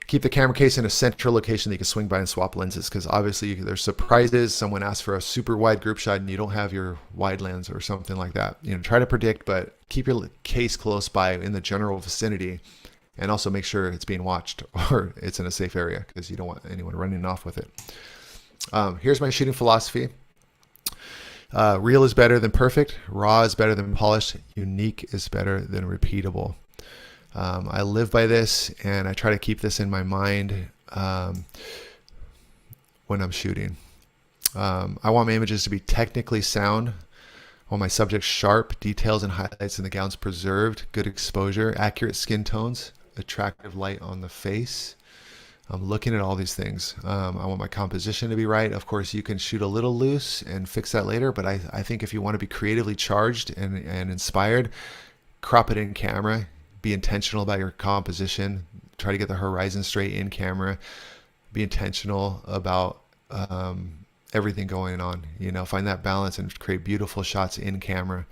keep the camera case in a central location that you can swing by and swap lenses, because obviously there's surprises. Someone asks for a super wide group shot and you don't have your wide lens or something like that. Try to predict, but keep your case close by in the general vicinity, and also make sure it's being watched or it's in a safe area, because you don't want anyone running off with it. Here's my shooting philosophy. Real is better than perfect. Raw is better than polished. Unique is better than repeatable. I live by this, and I try to keep this in my mind when I'm shooting. I want my images to be technically sound. I want my subjects sharp, details and highlights in the gowns preserved, good exposure, accurate skin tones, attractive light on the face. I'm looking at all these things. I want my composition to be right. Of course, you can shoot a little loose and fix that later, but I think if you want to be creatively charged and inspired, crop it in camera. Be intentional about your composition. Try to get the horizon straight in camera. Be intentional about everything going on. Find that balance and create beautiful shots in camera.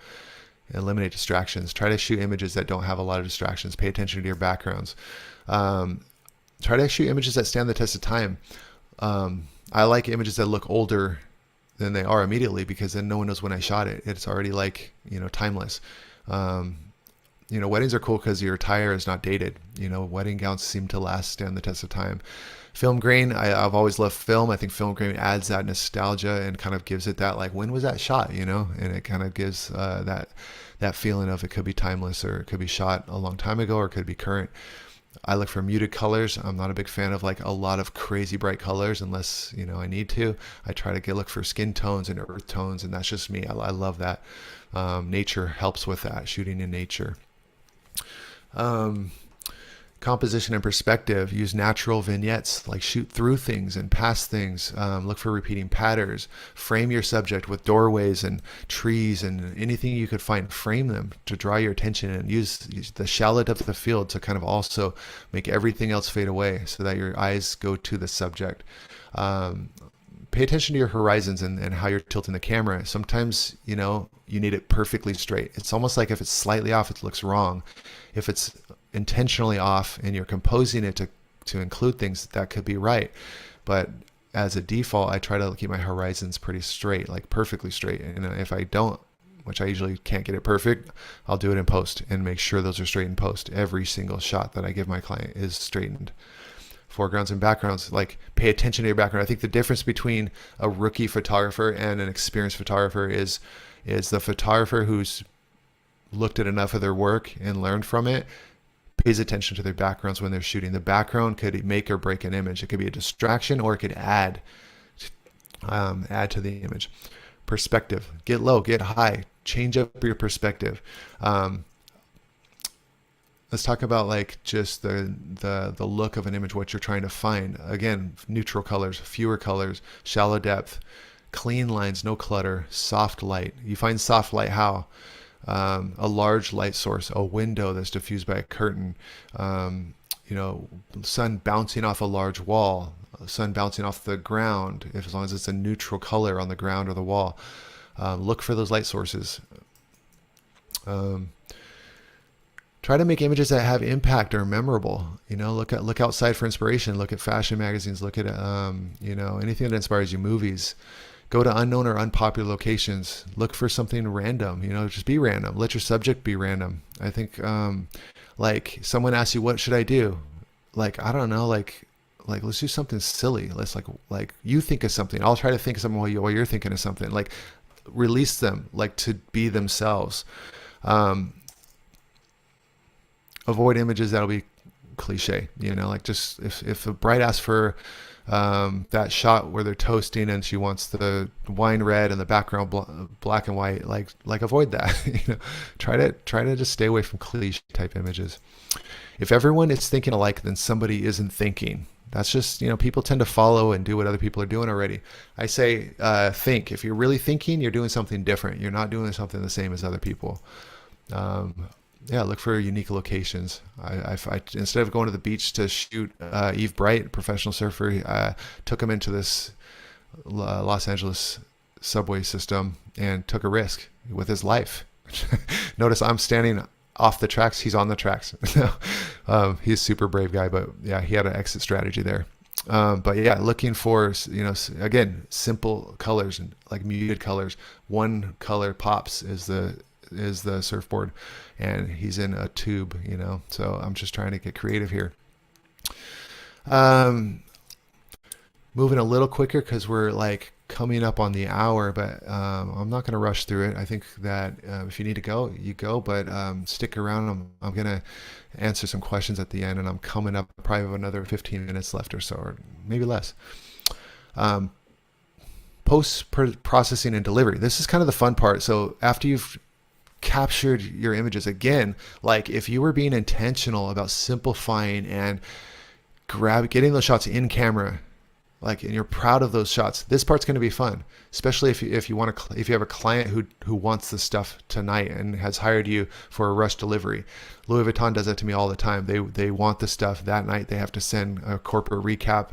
Eliminate distractions. Try to shoot images that don't have a lot of distractions. Pay attention to your backgrounds. Try to shoot images that stand the test of time. I like images that look older than they are immediately, because then no one knows when I shot it. It's already timeless. Weddings are cool because your attire is not dated. Wedding gowns seem to stand the test of time. Film grain, I've always loved film. I think film grain adds that nostalgia and kind of gives it that, like, when was that shot, and it kind of gives that feeling of it could be timeless, or it could be shot a long time ago, or it could be current. I look for muted colors. I'm not a big fan of a lot of crazy bright colors unless I need to. I try to look for skin tones and earth tones, and that's just me. I love that. Nature helps with that, shooting in nature. Composition and perspective. Use natural vignettes, like shoot through things and past things. Look for repeating patterns. Frame your subject with doorways and trees and anything you could find. Frame them to draw your attention, and use the shallow depth of the field to kind of also make everything else fade away so that your eyes go to the subject. Pay attention to your horizons and how you're tilting the camera. Sometimes, you need it perfectly straight. It's almost like if it's slightly off, it looks wrong. If it's intentionally off and you're composing it to include things, that could be right. But as a default, I try to keep my horizons pretty straight, like perfectly straight. And if I don't, which I usually can't get it perfect, I'll do it in post and make sure those are straight in post. Every single shot that I give my client is straightened. Foregrounds and backgrounds, pay attention to your background. I think the difference between a rookie photographer and an experienced photographer is the photographer who's looked at enough of their work and learned from it pays attention to their backgrounds when they're shooting. The background could make or break an image. It could be a distraction, or it could add to the image. Perspective. Get low, get high. Change up your perspective. Let's talk about just the look of an image, what you're trying to find. Again, neutral colors, fewer colors, shallow depth, clean lines, no clutter, soft light. You find soft light how? A large light source, a window that's diffused by a curtain, sun bouncing off a large wall, sun bouncing off the ground, as long as it's a neutral color on the ground or the wall. Look for those light sources. Try to make images that have impact or are memorable. Look outside for inspiration. Look at fashion magazines. Look at anything that inspires you. Movies. Go to unknown or unpopular locations. Look for something random. Just be random. Let your subject be random. I think someone asks you, what should I do? I don't know. Let's do something silly. Let's you think of something. I'll try to think of something while you're thinking of something. Release them to be themselves. Avoid images that'll be cliche. Just if a bride asks for that shot where they're toasting and she wants the wine red and the background black and white, avoid that. Try to just stay away from cliche type images. If everyone is thinking alike, then somebody isn't thinking. That's just, people tend to follow and do what other people are doing already. I say, think. If you're really thinking, you're doing something different. You're not doing something the same as other people. Look for unique locations. I instead of going to the beach to shoot Eve Bright, professional surfer, took him into this Los Angeles subway system and took a risk with his life. Notice I'm standing off the tracks. He's on the tracks. He's a super brave guy, but yeah, he had an exit strategy there. But yeah, looking for, again, simple colors and muted colors. One color pops is the surfboard, and he's in a tube, so I'm just trying to get creative here. Moving a little quicker because we're coming up on the hour, but I'm not going to rush through it. I think that if you need to go, you go, but stick around. I'm going to answer some questions at the end, and I'm coming up probably with another 15 minutes left or so, or maybe less. Post-processing and delivery. This is kind of the fun part. So after you've captured your images, again, if you were being intentional about simplifying and getting those shots in camera, like, and you're proud of those shots. This part's going to be fun, especially if you want to, if you have a client who wants this stuff tonight and has hired you for a rush delivery. Louis Vuitton does that to me all the time. They want the stuff that night. They have to send a corporate recap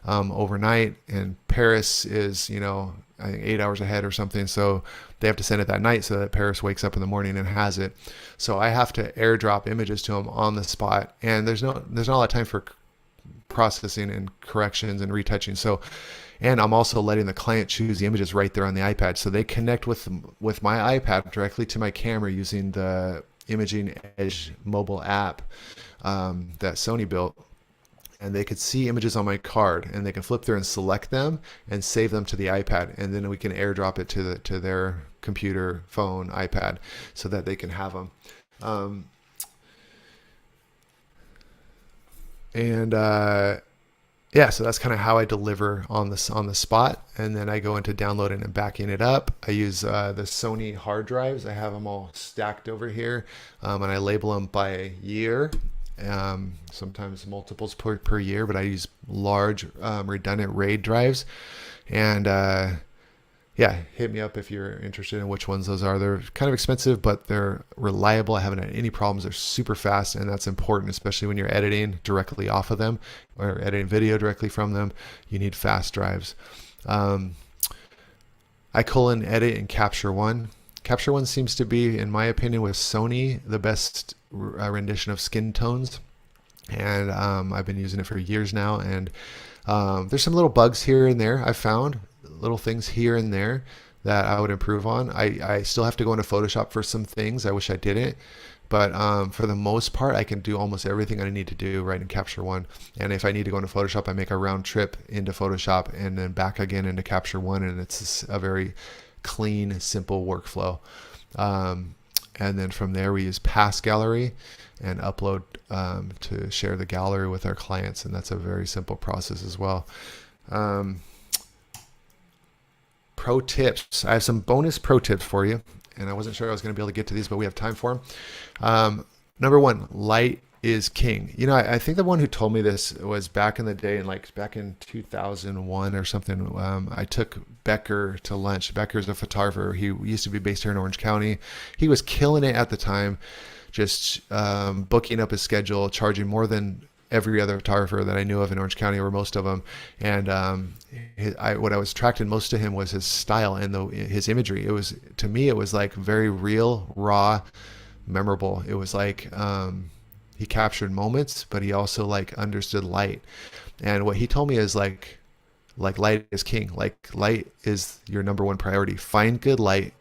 overnight, and Paris is, I think 8 hours ahead or something. So they have to send it that night so that Paris wakes up in the morning and has it. So I have to airdrop images to them on the spot, and there's not a lot of time for processing and corrections and retouching. So, and I'm also letting the client choose the images right there on the iPad. So they connect with my iPad directly to my camera using the Imaging Edge mobile app that Sony built. And they could see images on my card, and they can flip through and select them and save them to the iPad. And then we can airdrop it to their computer, phone, iPad, so that they can have them. Yeah, so that's kind of how I deliver on the spot, and then I go into downloading and backing it up. I use the Sony hard drives. I have them all stacked over here, and I label them by year. Sometimes multiples per year, but I use large redundant RAID drives. And yeah, hit me up if you're interested in which ones those are. They're kind of expensive, but they're reliable. I haven't had any problems. They're super fast, and that's important, especially when you're editing directly off of them or editing video directly from them. You need fast drives. I colon edit and Capture One. Capture One seems to be, in my opinion, with Sony, the best rendition of skin tones. And I've been using it for years now. And there's some little bugs here and there I've found. Little things here and there that I would improve on. I still have to go into Photoshop for some things. I wish I didn't, but for the most part, I can do almost everything I need to do right in Capture One. And if I need to go into Photoshop, I make a round trip into Photoshop and then back again into Capture One, and it's a very clean, simple workflow. And then from there, we use Pass Gallery and upload to share the gallery with our clients, and that's a very simple process as well. Pro tips. I have some bonus pro tips for you, and I wasn't sure I was going to be able to get to these, but we have time for them. Number one, light is king. I think the one who told me this was back in the day, back in 2001 or something. I took Becker to lunch. Becker's a photographer. He used to be based here in Orange County. He was killing it at the time, just booking up his schedule, charging more than every other photographer that I knew of in Orange County, or most of them. And what I was attracted most to him was his style and his imagery. To me, it was like very real, raw, memorable. It was like he captured moments, but he also like understood light. And what he told me is like light is king. Like light is your number one priority. Find good light.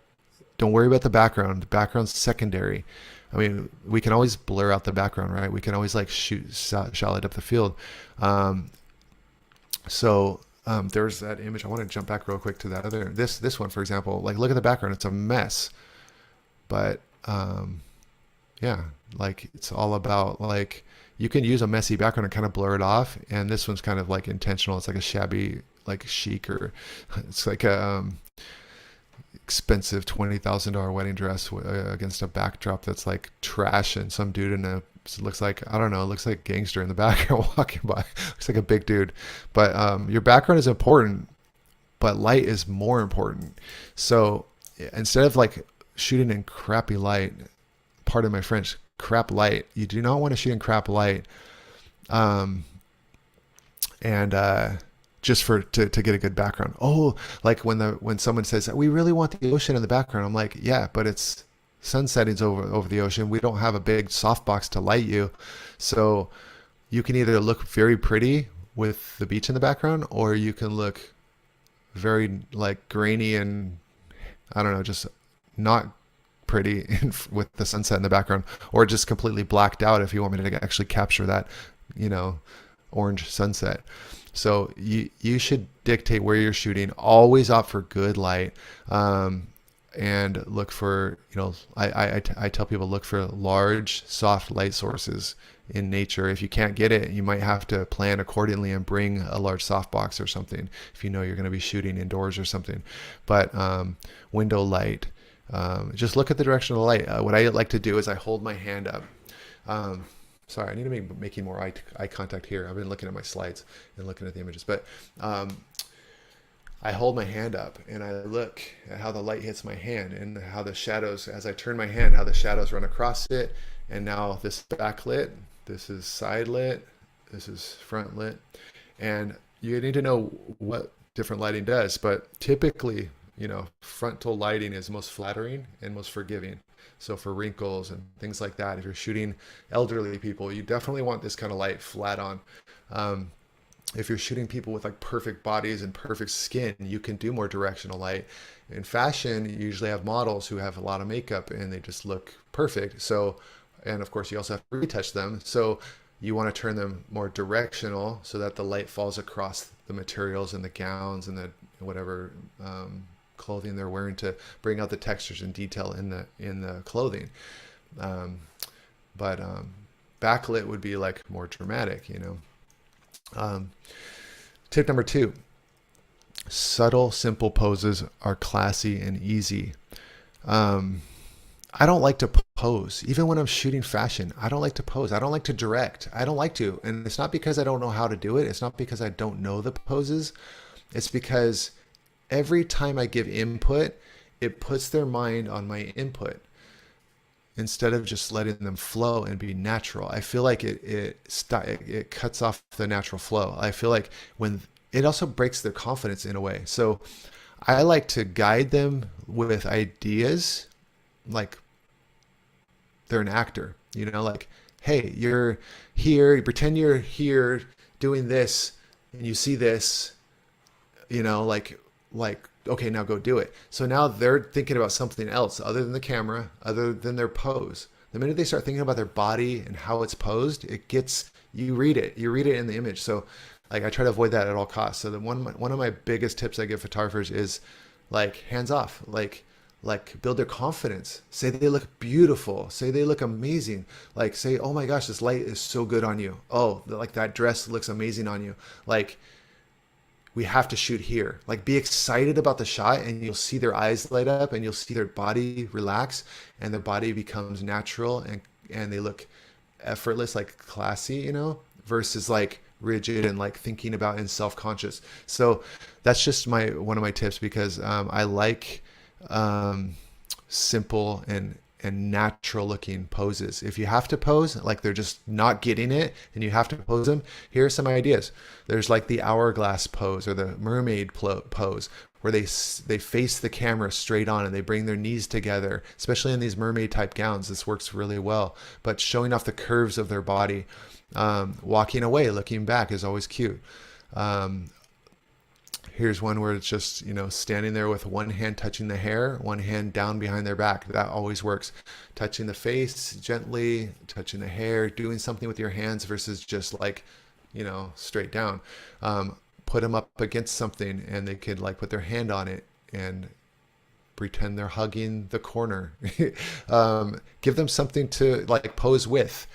Don't worry about the background. The background's secondary. I mean, we can always blur out the background, right? We can always like shallot up the field. There's that image. I want to jump back real quick to that other, this one, for example. Like, look at the background. It's a mess. But yeah, like it's all about like, you can use a messy background and kind of blur it off. And this one's kind of like intentional. It's like a shabby, like chic, or it's like a expensive $20,000 wedding dress against a backdrop that's like trash, and some dude it looks like, I don't know, it looks like a gangster in the background walking by. Looks like a big dude. But your background is important, but light is more important. So instead of like shooting in crappy light, pardon my French, crap light, you do not want to shoot in crap light. Just to get a good background. Oh, like when someone says we really want the ocean in the background, I'm like, yeah, but it's sun settings over the ocean. We don't have a big softbox to light you, so you can either look very pretty with the beach in the background, or you can look very like grainy and I don't know, just not pretty with the sunset in the background, or just completely blacked out if you want me to actually capture that, orange sunset. So you should dictate where you're shooting. Always opt for good light, and look for, I tell people, look for large, soft light sources in nature. If you can't get it, you might have to plan accordingly and bring a large softbox or something if you know you're going to be shooting indoors or something. But window light, just look at the direction of the light. What I like to do is I hold my hand up. sorry, I need to be making more eye contact here. I've been looking at my slides and looking at the images, but I hold my hand up and I look at how the light hits my hand and how the shadows, as I turn my hand, how the shadows run across it. And now this backlit, this is side lit, this is front lit. And you need to know what different lighting does, but typically, frontal lighting is most flattering and most forgiving. So for wrinkles and things like that, if you're shooting elderly people, you definitely want this kind of light flat on. If you're shooting people with like perfect bodies and perfect skin, you can do more directional light. In fashion, you usually have models who have a lot of makeup and they just look perfect. So, and of course you also have to retouch them. So you want to turn them more directional so that the light falls across the materials and the gowns and the whatever clothing they're wearing to bring out the textures and detail in the clothing. But backlit would be like more dramatic, Tip number 2, subtle, simple poses are classy and easy. I don't like to pose. Even when I'm shooting fashion, I don't like to pose. I don't like to direct. I don't like to. And it's not because I don't know how to do it. It's not because I don't know the poses. It's because every time I give input, it puts their mind on my input instead of just letting them flow and be natural. I feel like it cuts off the natural flow. I feel like when it also breaks their confidence in a way. So I like to guide them with ideas like they're an actor, like, hey, you're here, you pretend you're here doing this and you see this, like, okay, now go do it. So now they're thinking about something else other than the camera, other than their pose. The minute they start thinking about their body and how it's posed, you read it in the image. So like I try to avoid that at all costs. So one of my biggest tips I give photographers is like hands off, like build their confidence. Say they look beautiful. Say they look amazing. Like say, oh my gosh, this light is so good on you. Oh, like that dress looks amazing on you. Like we have to shoot here. Like be excited about the shot and you'll see their eyes light up and you'll see their body relax and their body becomes natural and they look effortless, like classy, versus like rigid and like thinking about and self-conscious. So that's just one of my tips because I like simple and natural looking poses. If you have to pose like they're just not getting it and you have to pose them, here are some ideas. There's like the hourglass pose or the mermaid pose where they face the camera straight on and they bring their knees together, especially in these mermaid type gowns. This works really well, but showing off the curves of their body. Walking away, looking back is always cute. Here's one where it's just, standing there with one hand touching the hair, one hand down behind their back. That always works. Touching the face gently, touching the hair, doing something with your hands versus just like, straight down. Put them up against something and they could like put their hand on it and pretend they're hugging the corner. Give them something to like pose with.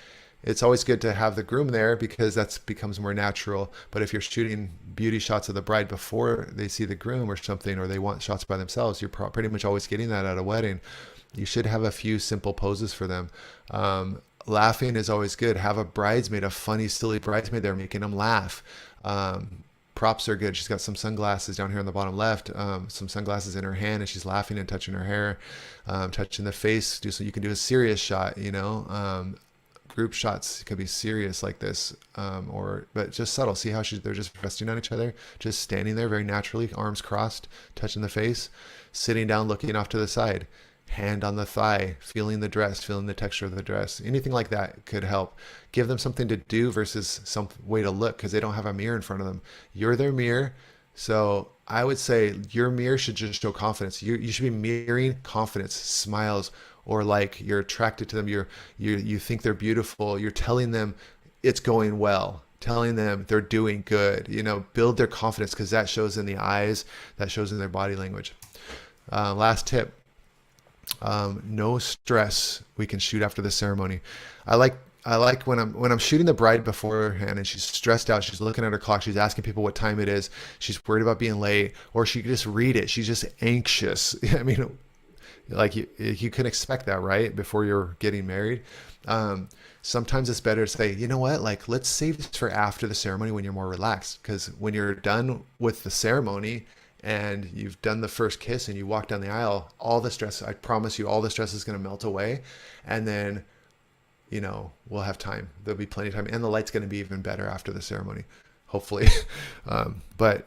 It's always good to have the groom there because that becomes more natural. But if you're shooting beauty shots of the bride before they see the groom or something, or they want shots by themselves, you're pretty much always getting that at a wedding. You should have a few simple poses for them. Laughing is always good. Have a bridesmaid, a funny, silly bridesmaid there, making them laugh. Props are good. She's got some sunglasses down here on the bottom left, some sunglasses in her hand, and she's laughing and touching her hair, touching the face. So you can do a serious shot, group shots could be serious like this, but just subtle. See how they're just resting on each other, just standing there very naturally, arms crossed, touching the face, sitting down, looking off to the side, hand on the thigh, feeling the dress, feeling the texture of the dress. Anything like that could help. Give them something to do versus some way to look because they don't have a mirror in front of them. You're their mirror. So I would say your mirror should just show confidence. You should be mirroring confidence, smiles, or like you're attracted to them, you think they're beautiful, you're telling them it's going well, telling them they're doing good, build their confidence because that shows in the eyes, that shows in their body language. Last tip, no stress. We can shoot after the ceremony. I like when I'm shooting the bride beforehand and she's stressed out, she's looking at her clock, she's asking people what time it is, she's worried about being late, or she can just read it, she's just anxious. Like you can expect that, right? Before you're getting married. Um, Sometimes it's better to say, you know what, like let's save this for after the ceremony when you're more relaxed. Because when you're done with the ceremony and you've done the first kiss and you walk down the aisle, all the stress, I promise you, all the stress is going to melt away. And then, we'll have time. There'll be plenty of time. And the light's going to be even better after the ceremony, hopefully. But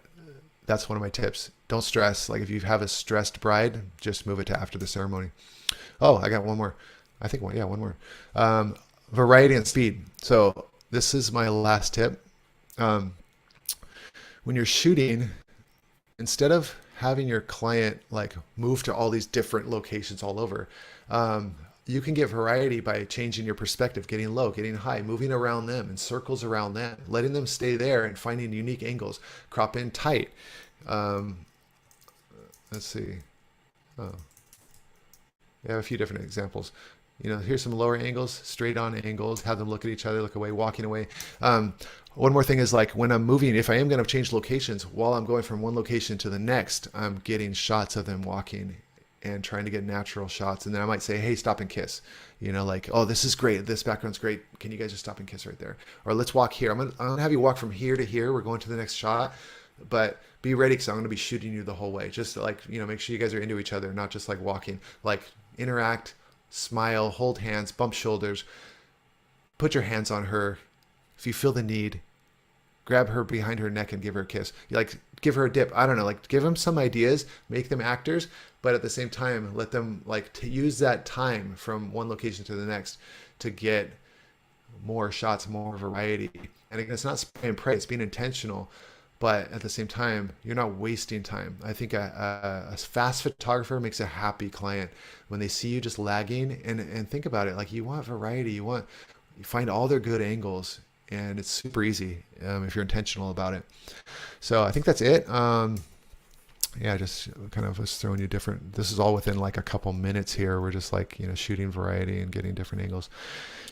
that's one of my tips. Don't stress. Like if you have a stressed bride, just move it to after the ceremony. Oh, I got one more. I think one. Yeah, one more. Variety and speed. So this is my last tip. Um, when you're shooting, instead of having your client like move to all these different locations all over, you can get variety by changing your perspective, getting low, getting high, moving around them in circles around them, letting them stay there and finding unique angles. Crop in tight. Um, let's see. Oh, we have a few different examples. Here's some lower angles, straight on angles, have them look at each other, look away, walking away. One more thing is like when I'm moving, if I am going to change locations while I'm going from one location to the next, I'm getting shots of them walking and trying to get natural shots. And then I might say, hey, stop and kiss. Like, oh, this is great. This background's great. Can you guys just stop and kiss right there? Or let's walk here. I'm gonna have you walk from here to here. We're going to the next shot. But be ready because I'm going to be shooting you the whole way. Just like, make sure you guys are into each other, not just like walking. Like interact, smile, hold hands, bump shoulders, put your hands on her. If you feel the need, grab her behind her neck and give her a kiss. Like give her a dip. I don't know, like give them some ideas, make them actors, but at the same time, let them like to use that time from one location to the next to get more shots, more variety. And again, it's not spray and pray, it's being intentional. But at the same time, you're not wasting time. I think a fast photographer makes a happy client when they see you just lagging. And think about it, like you want variety, you find all their good angles, and it's super easy if you're intentional about it. So I think that's it. Yeah, just kind of was throwing you different. This is all within like a couple minutes here. We're just like shooting variety and getting different angles.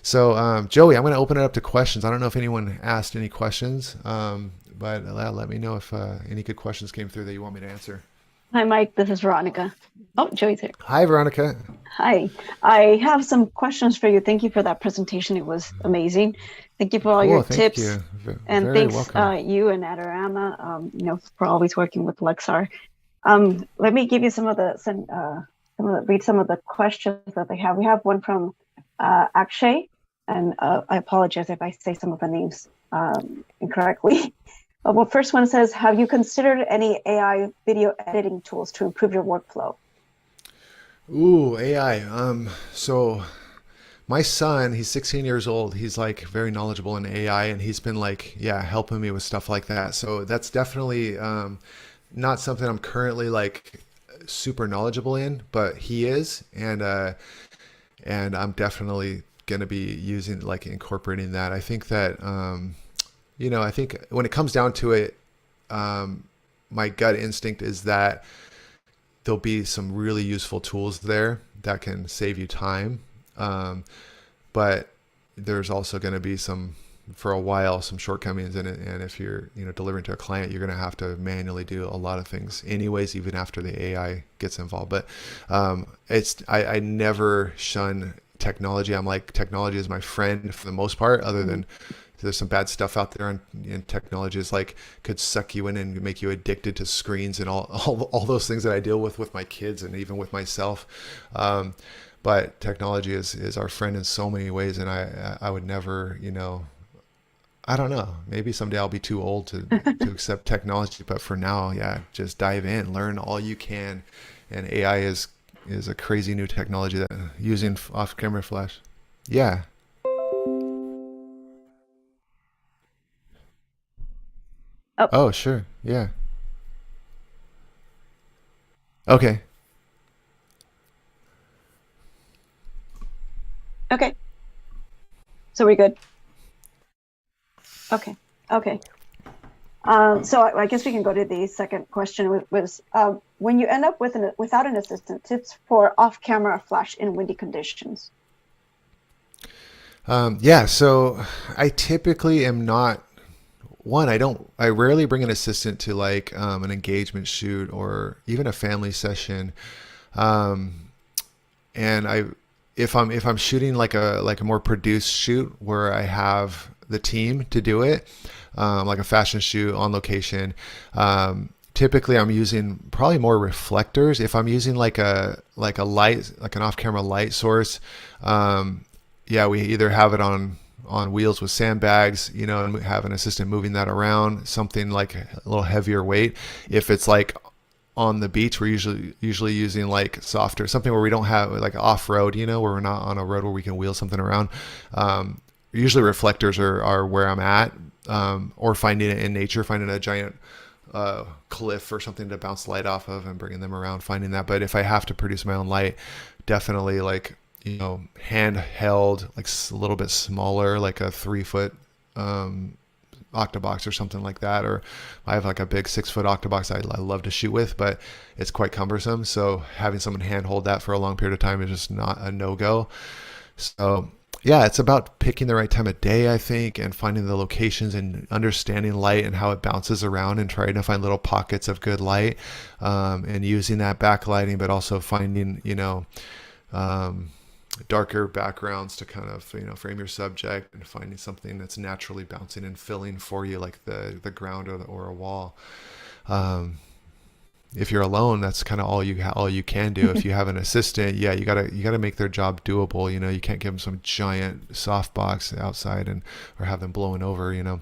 So Joey, I'm going to open it up to questions. I don't know if anyone asked any questions. But let me know if any good questions came through that you want me to answer. Hi, Mike. This is Veronica. Oh, Joey's here. Hi, Veronica. Hi. I have some questions for you. Thank you for that presentation. It was amazing. Thank you for all your tips. You. And very thanks, welcome. you and Adorama, for always working with Lexar. Let me give you read some of the questions that they have. We have one from Akshay, and I apologize if I say some of the names incorrectly. Well, first one says, have you considered any AI video editing tools to improve your workflow? Ooh, AI. So my son, he's 16 years old. He's like very knowledgeable in AI, and he's been like, helping me with stuff like that. So that's definitely not something I'm currently like super knowledgeable in, but he is, and I'm definitely gonna be using like incorporating that. I think that I think when it comes down to it, my gut instinct is that there'll be some really useful tools there that can save you time. But there's also going to be for a while, some shortcomings in it. And if you're, delivering to a client, you're going to have to manually do a lot of things anyways, even after the AI gets involved. But I never shun technology. I'm like, technology is my friend for the most part, other than there's some bad stuff out there, and technology is like could suck you in and make you addicted to screens and all those things that I deal with my kids and even with myself. But technology is our friend in so many ways, and I would never, I don't know. Maybe someday I'll be too old to accept technology, but for now, just dive in, learn all you can, and AI is a crazy new technology that using off-camera flash. Yeah. Oh, sure. Yeah. Okay. Okay. So we're good. Okay. So I guess we can go to the second question. Was when you end up without an assistant, tips for off-camera flash in windy conditions? So I typically am not I rarely bring an assistant to like an engagement shoot or even a family session. and if I'm shooting like a more produced shoot where I have the team to do it, like a fashion shoot on location, typically I'm using probably more reflectors. If I'm using like a light, like an off-camera light source, yeah, we either have it on wheels with sandbags, you know, and have an assistant moving that around, something like a little heavier weight. If it's like on the beach, we're usually using like softer, something where we don't have like off-road, you know, where we're not on a road where we can wheel something around. Usually reflectors are where I'm at, or finding it in nature, finding a giant cliff or something to bounce light off of and bringing them around, finding that. But if I have to produce my own light, definitely like, you know, handheld, like a little bit smaller, like a 3-foot octabox or something like that. Or I have like a big 6-foot octabox I love to shoot with, but it's quite cumbersome. So having someone handhold that for a long period of time is just not a no-go. So yeah, it's about picking the right time of day, I think, and finding the locations and understanding light and how it bounces around and trying to find little pockets of good light, and using that backlighting, but also finding, you know, darker backgrounds to kind of, you know, frame your subject, and finding something that's naturally bouncing and filling for you, like the ground or a wall. If you're alone, that's kind of all you can do. If you have an assistant, yeah, you gotta make their job doable. You know, you can't give them some giant softbox outside or have them blowing over. You know,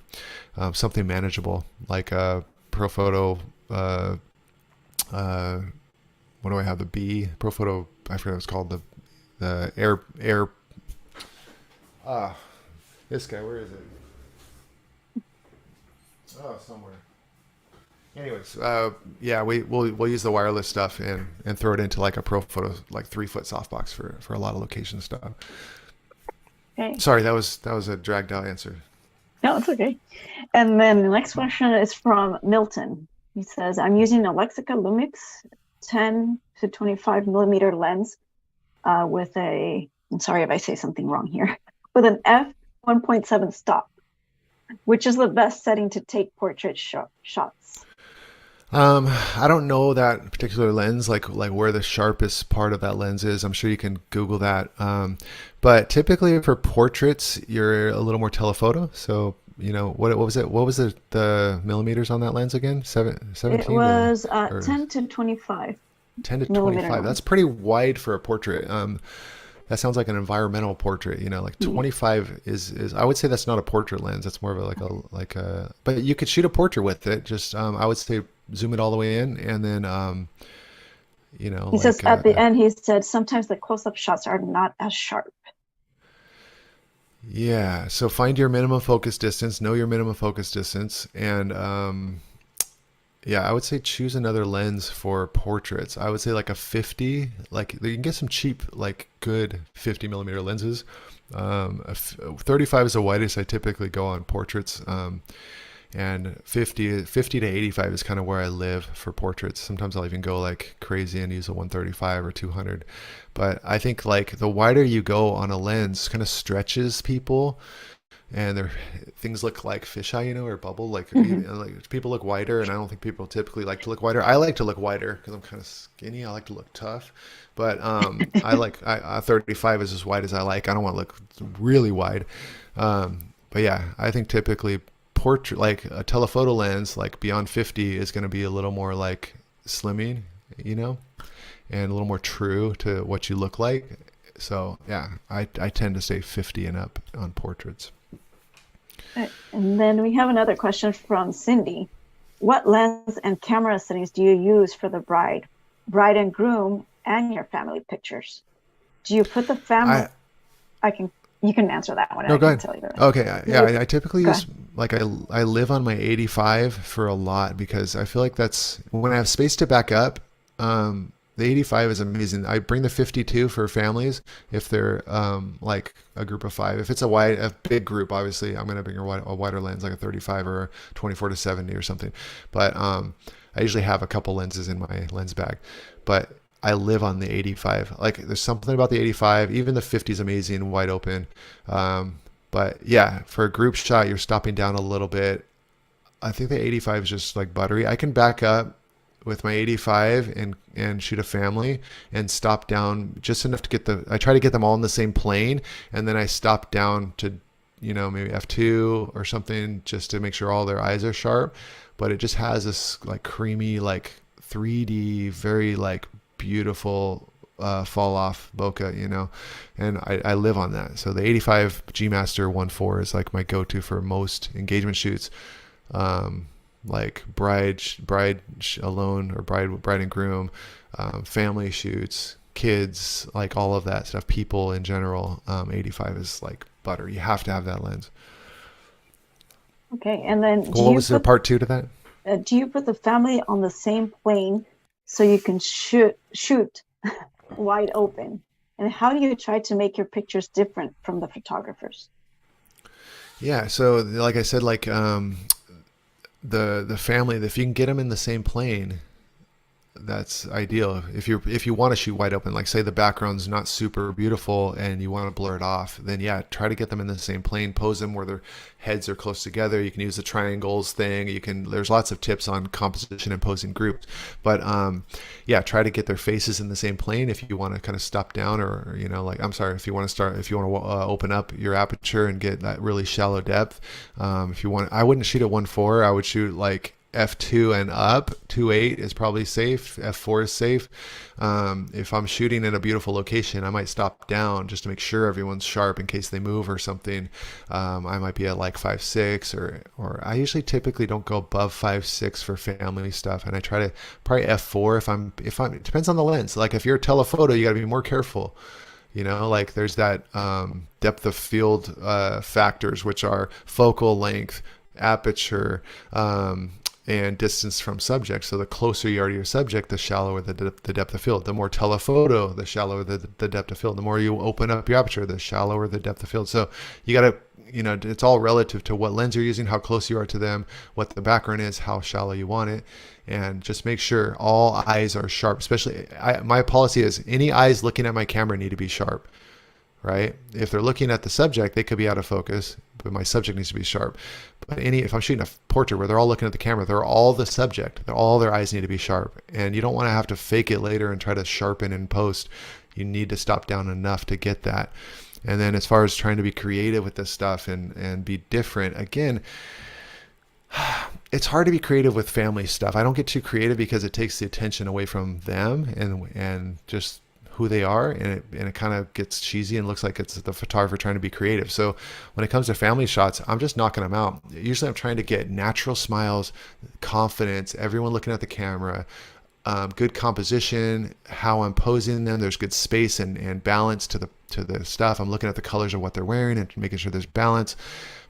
something manageable like a Profoto. What do I have? The B Profoto. I forget what it's called. The air. This guy. Where is it? Oh, somewhere. Anyways, yeah, we'll use the wireless stuff and throw it into like a Profoto, like 3-foot softbox for a lot of location stuff. Okay. Sorry, that was a dragged out answer. No, it's okay. And then the next question is from Milton. He says, I'm using a Lexica Lumix 10 to 25 millimeter lens with I'm sorry if I say something wrong here, with an f 1.7 stop. Which is the best setting to take portrait shots? I don't know that particular lens, like where the sharpest part of that lens is. I'm sure you can Google that. But typically for portraits, you're a little more telephoto. So, you know, what was it? What was the millimeters on that lens again? 17? It was 10 to 25. 10 to 25. That's pretty wide for a portrait. That sounds like an environmental portrait, you know, like 25 is I would say that's not a portrait lens. That's more of like a, but you could shoot a portrait with it. Just, I would say zoom it all the way in, and then, you know, he says at the end, he said, sometimes the close-up shots are not as sharp. Yeah. So find your minimum focus distance, know your minimum focus distance. And, yeah, I would say choose another lens for portraits. I would say like a 50, like you can get some cheap, like good 50 millimeter lenses. 35 is the widest I typically go on portraits. And 50 to 85 is kind of where I live for portraits. Sometimes I'll even go like crazy and use a 135 or 200. But I think like the wider you go on a lens kind of stretches people. And things look like fisheye, you know, or bubble. Like people look wider, and I don't think people typically like to look wider. I like to look wider because I'm kind of skinny. I like to look tough, but I like 35 is as wide as I like. I don't want to look really wide, but yeah, I think typically portrait, like a telephoto lens, like beyond 50 is going to be a little more like slimming, you know, and a little more true to what you look like. So yeah, I tend to say 50 and up on portraits. And then we have another question from Cindy. What lens and camera settings do you use for the bride and groom, and your family pictures? Do you put the family? You can answer that one. No, go ahead. Tell you Okay, yeah, I typically use like I live on my 85 for a lot because I feel like that's when I have space to back up. The 85 is amazing. I bring the 52 for families if they're like a group of 5. If it's a big group, obviously I'm going to bring a wider lens, like a 35 or a 24 to 70 or something. But I usually have a couple lenses in my lens bag. But I live on the 85. Like there's something about the 85. Even the 50 is amazing, wide open. But yeah, for a group shot, you're stopping down a little bit. I think the 85 is just like buttery. I can back up my 85 and shoot a family and stop down just enough to get I try to get them all in the same plane, and then I stop down to, maybe f2 or something just to make sure all their eyes are sharp. But it just has this like creamy, like 3D, very like beautiful fall off bokeh, and I live on that. So the 85 G Master 1.4 is like my go-to for most engagement shoots, like bride alone, or bride and groom, family shoots, kids, like all of that stuff, people in general. 85 is like butter. You have to have that lens. Okay, and then what was the part 2 to that? Do you put the family on the same plane so you can shoot wide open? And how do you try to make your pictures different from the photographers? Yeah, so like I said, like the family, if you can get them in the same plane, that's ideal. If you want to shoot wide open, like say the background's not super beautiful and you want to blur it off, then yeah, try to get them in the same plane, pose them where their heads are close together. You can use the triangles thing. There's lots of tips on composition and posing groups, but yeah, try to get their faces in the same plane. If you want to kind of stop down, or if you want to open up your aperture and get that really shallow depth, I wouldn't shoot at 1.4. I would shoot like f2 and up. 2.8 is probably safe. f4 is safe. If I'm shooting in a beautiful location, I might stop down just to make sure everyone's sharp in case they move or something. I might be at like 5.6, or I usually typically don't go above 5.6 for family stuff, and I try to probably f4 if I'm it depends on the lens. Like if you're a telephoto, you got to be more careful. Like there's that depth of field factors, which are focal length, aperture, and distance from subject. So the closer you are to your subject, the shallower the depth of field. The more telephoto, the shallower the depth of field. The more you open up your aperture, the shallower the depth of field. So you got to, it's all relative to what lens you're using, how close you are to them, what the background is, how shallow you want it, and just make sure all eyes are sharp. Especially, my policy is any eyes looking at my camera need to be sharp. Right? If they're looking at the subject, they could be out of focus, but my subject needs to be sharp. But if I'm shooting a portrait where they're all looking at the camera, they're all the subject. All their eyes need to be sharp. And you don't want to have to fake it later and try to sharpen in post. You need to stop down enough to get that. And then as far as trying to be creative with this stuff and be different, again, it's hard to be creative with family stuff. I don't get too creative because it takes the attention away from them and just who they are, and it kind of gets cheesy and looks like it's the photographer trying to be creative. So when it comes to family shots, I'm just knocking them out. Usually I'm trying to get natural smiles, confidence, everyone looking at the camera, good composition, how I'm posing them. There's good space and balance to the stuff. I'm looking at the colors of what they're wearing and making sure there's balance.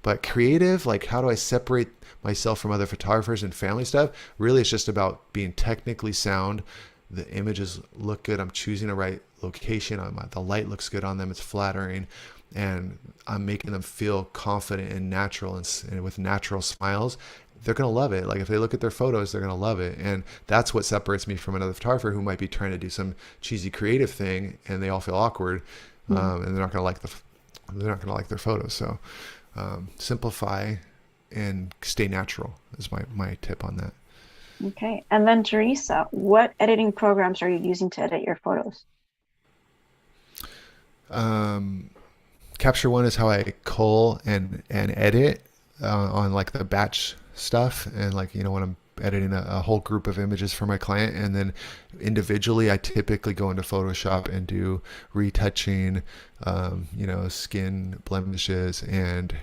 But creative, like how do I separate myself from other photographers and family stuff? Really, it's just about being technically sound. The images look good. I'm choosing the right location. The light looks good on them. It's flattering, and I'm making them feel confident and natural, and with natural smiles. They're gonna love it. Like if they look at their photos, they're gonna love it, and that's what separates me from another photographer who might be trying to do some cheesy creative thing, and they all feel awkward, and they're not gonna like their photos. So simplify and stay natural is my tip on that. Okay, and then Teresa, what editing programs are you using to edit your photos? Capture One is how I cull and edit on like the batch stuff, and like when I'm editing a whole group of images for my client, and then individually I typically go into Photoshop and do retouching, skin blemishes and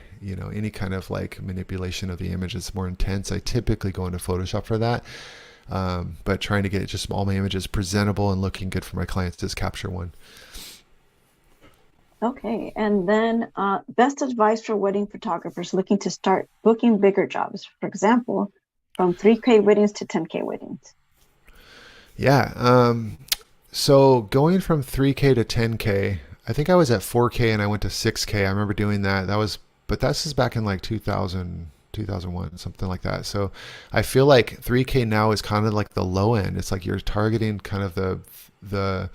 any kind of like manipulation of the image that's more intense. I typically go into Photoshop for that, but trying to get just all my images presentable and looking good for my clients is Capture One. Okay, and then best advice for wedding photographers looking to start booking bigger jobs, for example, from 3K weddings to 10K weddings. Yeah, so going from 3K to 10K, I think I was at 4K and I went to 6K. I remember doing that. But this is back in like 2000, 2001, something like that. So I feel like 3K now is kind of like the low end. It's like you're targeting kind of the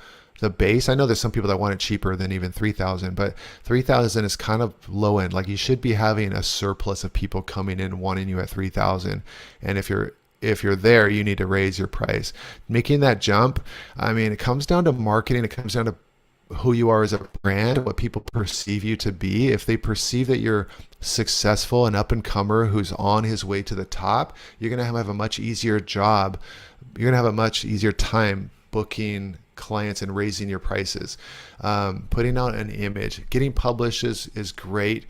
base. I know there's some people that want it cheaper than even 3,000, but 3,000 is kind of low end. Like you should be having a surplus of people coming in wanting you at 3,000. And if if you're there, you need to raise your price. Making that jump, I mean, it comes down to marketing. It comes down to who you are as a brand, what people perceive you to be. If they perceive that you're successful and up and comer who's on his way to the top, you're going to have a much easier job. You're going to have a much easier time booking clients and raising your prices. Putting out an image, getting published is great.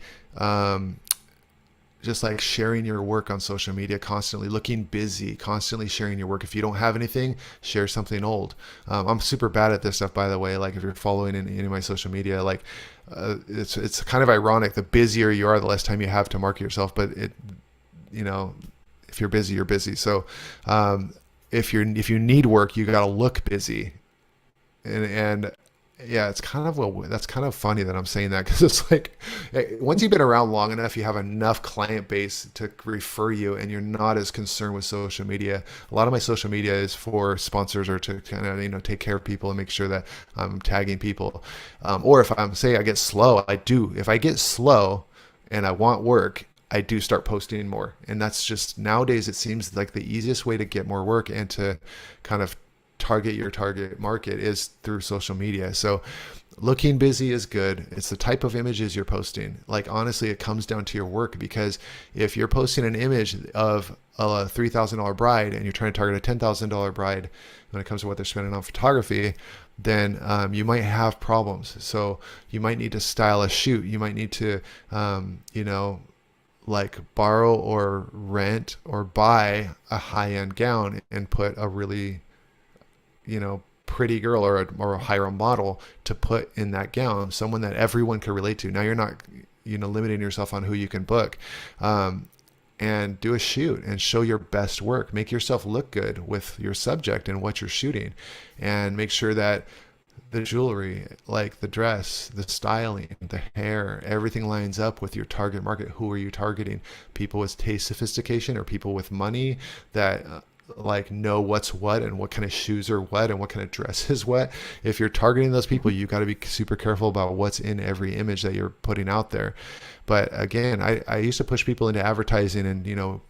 Just like sharing your work on social media, constantly looking busy, constantly sharing your work. If you don't have anything, share something old. I'm super bad at this stuff, by the way. Like if you're following in any of my social media, like it's kind of ironic. The busier you are, the less time you have to market yourself. But if you're busy, you're busy. So if you need work, you got to look busy. And yeah, that's kind of funny that I'm saying that, because it's like once you've been around long enough, you have enough client base to refer you, and you're not as concerned with social media. A lot of my social media is for sponsors or to kind of take care of people and make sure that I'm tagging people. Or if I get slow, if I get slow and I want work, I do start posting more. And that's just, nowadays it seems like the easiest way to get more work and to kind of target your target market is through social media. So looking busy is good. It's the type of images you're posting. Like honestly, it comes down to your work, because if you're posting an image of a $3,000 bride and you're trying to target a $10,000 bride when it comes to what they're spending on photography, then you might have problems. So you might need to style a shoot. You might need to, like borrow or rent or buy a high-end gown and put a really pretty girl or hire a model to put in that gown, someone that everyone can relate to. Now you're not, limiting yourself on who you can book, and do a shoot and show your best work. Make yourself look good with your subject and what you're shooting, and make sure that the jewelry, like the dress, the styling, the hair, everything lines up with your target market. Who are you targeting? People with taste sophistication, or people with money that like know what's what and what kind of shoes are what and what kind of dress is what? If you're targeting those people, you got to be super careful about what's in every image that you're putting out there. But again, I used to push people into advertising and,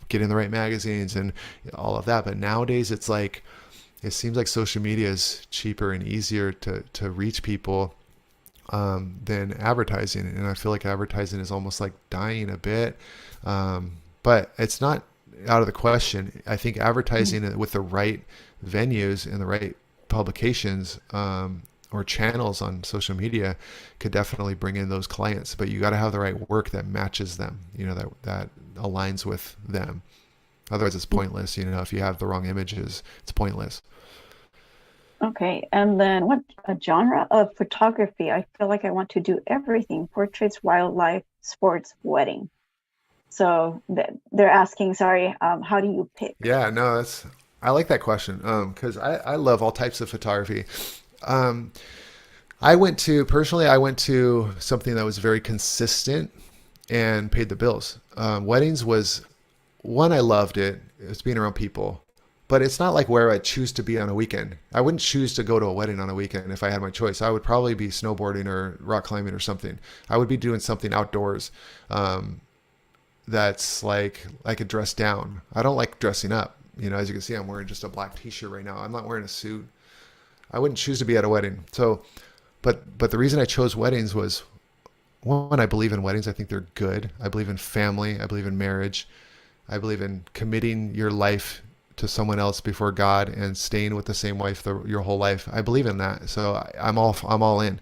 getting the right magazines and all of that. But nowadays it's like, it seems like social media is cheaper and easier to reach people than advertising. And I feel like advertising is almost like dying a bit. But it's not out of the question. I think advertising with the right venues and the right publications or channels on social media could definitely bring in those clients. But you got to have the right work that matches them, that aligns with them. Otherwise it's pointless. If you have the wrong images, it's pointless. Okay, and then what a genre of photography? I feel like I want to do everything: portraits, wildlife, sports, wedding. So they're asking, sorry, how do you pick? Yeah, no, I like that question, because I love all types of photography. I went to something that was very consistent and paid the bills. Weddings was one, I loved it. It was being around people. But it's not like where I choose to be on a weekend. I wouldn't choose to go to a wedding on a weekend if I had my choice. I would probably be snowboarding or rock climbing or something. I would be doing something outdoors that's like I could dress down. I don't like dressing up. As you can see, I'm wearing just a black t-shirt right now. I'm not wearing a suit. I wouldn't choose to be at a wedding. So, but the reason I chose weddings was, one, I believe in weddings. I think they're good. I believe in family. I believe in marriage. I believe in committing your life to someone else before God and staying with the same wife your whole life. I believe in that. So I'm all in.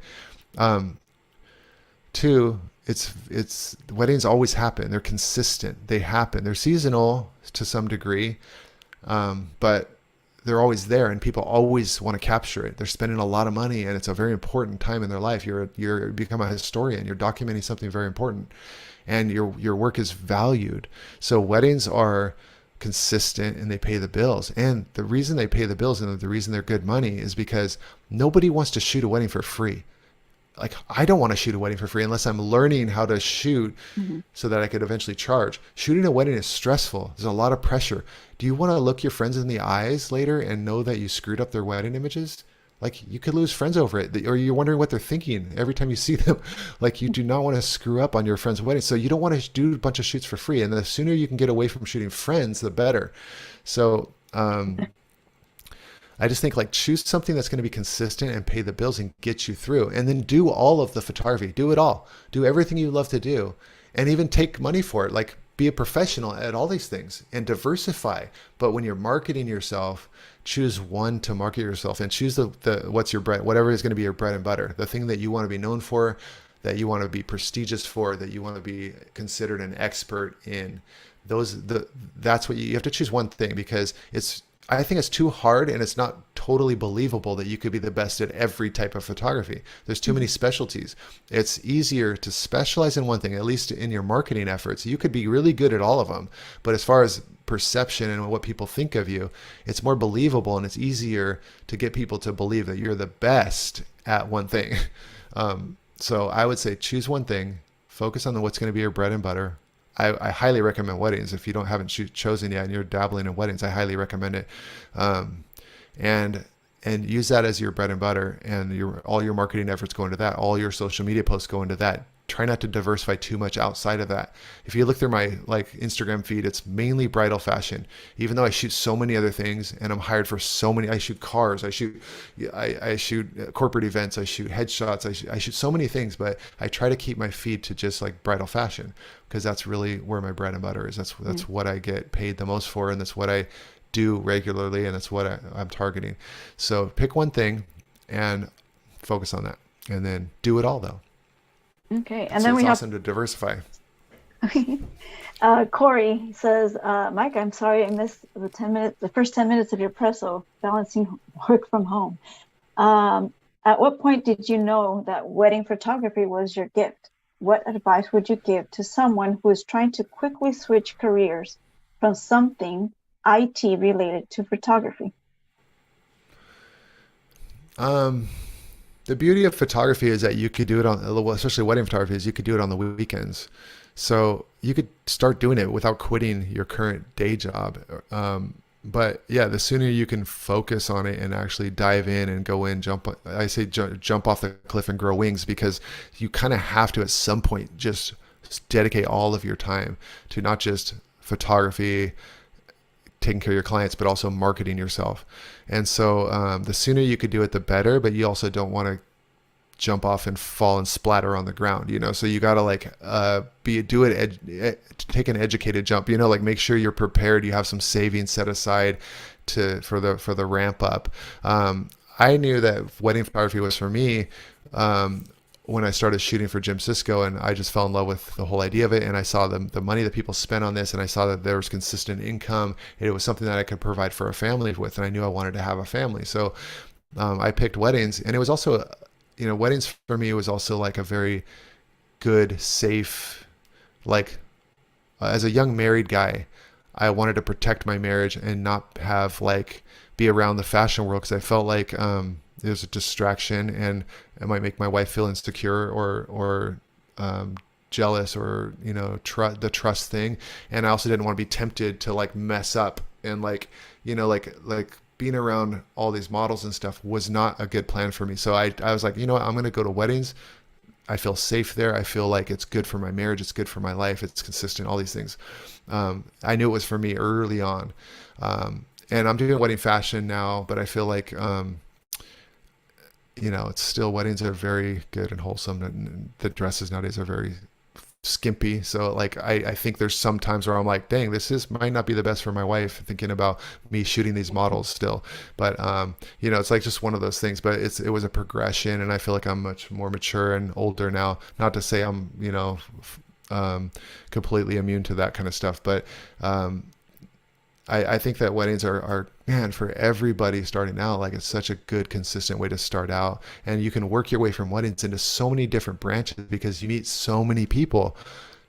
Two, it's weddings always happen. They're consistent. They happen. They're seasonal to some degree, but they're always there, and people always want to capture it. They're spending a lot of money, and it's a very important time in their life. You're become a historian. You're documenting something very important, and your work is valued. So weddings are consistent and they pay the bills. And the reason they pay the bills and the reason they're good money is because nobody wants to shoot a wedding for free. Like, I don't want to shoot a wedding for free unless I'm learning how to shoot so that I could eventually charge. Shooting a wedding is stressful. There's a lot of pressure. Do you want to look your friends in the eyes later and know that you screwed up their wedding images? like you could lose friends over it, or you're wondering what they're thinking every time you see them. Like you do not want to screw up on your friend's wedding. So you don't want to do a bunch of shoots for free. And the sooner you can get away from shooting friends, the better. So, I just think like choose something that's going to be consistent and pay the bills and get you through, and then do all of the photography, do it all, do everything you love to do, and even take money for it. Like be a professional at all these things and diversify. But when you're marketing yourself, choose one to market yourself, and choose the what's your bread, whatever is going to be your bread and butter, the thing that you want to be known for, that you want to be prestigious for, that you want to be considered an expert in. That's what you have to choose one thing, because I think it's too hard, and it's not totally believable that you could be the best at every type of photography. There's too many specialties. It's easier to specialize in one thing, at least in your marketing efforts. You could be really good at all of them, but as far as perception and what people think of you, it's more believable, and it's easier to get people to believe that you're the best at one thing. So I would say choose one thing, focus on what's going to be your bread and butter. I highly recommend weddings. If you haven't chosen yet and you're dabbling in weddings, I highly recommend it. And use that as your bread and butter, and all your marketing efforts go into that. All your social media posts go into that. Try not to diversify too much outside of that. If you look through my Instagram feed, it's mainly bridal fashion, even though I shoot so many other things, and I'm hired for so many. I shoot cars, I shoot corporate events, I shoot headshots, I shoot so many things, but I try to keep my feed to just like bridal fashion, because that's really where my bread and butter is. That's what I get paid the most for, and that's what I do regularly, and that's what I'm targeting. So pick one thing and focus on that, and then do it all though. Okay, and then we have have awesome to diversify. Corey says, Mike, I'm sorry I missed the first 10 minutes of your presso, balancing work from home. At what point did you know that wedding photography was your gift? What advice would you give to someone who is trying to quickly switch careers from something IT related to photography? The beauty of photography is that you could do it especially wedding photography, is you could do it on the weekends. So you could start doing it without quitting your current day job. But yeah, the sooner you can focus on it and actually dive in and go in, jump off the cliff and grow wings, because you kind of have to at some point just dedicate all of your time to not just photography, taking care of your clients, but also marketing yourself. And so the sooner you could do it, the better, but you also don't want to jump off and fall and splatter on the ground, so you got to take an educated jump, make sure you're prepared, you have some savings set aside for the ramp up. I knew that wedding photography was for me when I started shooting for Jim Sisko, and I just fell in love with the whole idea of it. And I saw the money that people spent on this, and I saw that there was consistent income. It was something that I could provide for a family with, and I knew I wanted to have a family. So I picked weddings, and it was also, weddings for me was also like a very good, safe, as a young married guy, I wanted to protect my marriage and not have be around the fashion world, because I felt like there's a distraction, and it might make my wife feel insecure or jealous, or the trust thing. And I also didn't want to be tempted to mess up, and being around all these models and stuff was not a good plan for me. So I was like, I'm going to go to weddings. I feel safe there. I feel like it's good for my marriage. It's good for my life. It's consistent, all these things. I knew it was for me early on. And I'm doing wedding fashion now, but I feel like, it's still, weddings are very good and wholesome, and the dresses nowadays are very skimpy. So I think there's some times where I'm like, dang, might not be the best for my wife, thinking about me shooting these models still. But it's just one of those things. But it was a progression, and I feel like I'm much more mature and older now. Not to say I'm completely immune to that kind of stuff, but I think that weddings are, man, for everybody starting out, it's such a good, consistent way to start out. And you can work your way from weddings into so many different branches, because you meet so many people.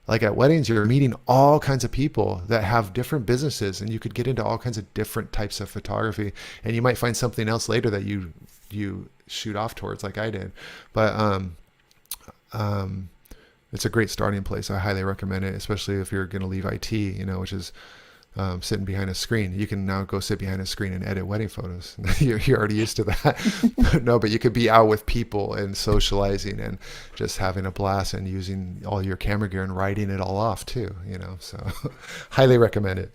At weddings, you're meeting all kinds of people that have different businesses, and you could get into all kinds of different types of photography, and you might find something else later that you shoot off towards, like I did. But it's a great starting place. I highly recommend it, especially if you're going to leave IT, which is sitting behind a screen. You can now go sit behind a screen and edit wedding photos. You're already used to that. No, but you could be out with people and socializing and just having a blast and using all your camera gear and writing it all off too, so highly recommend it.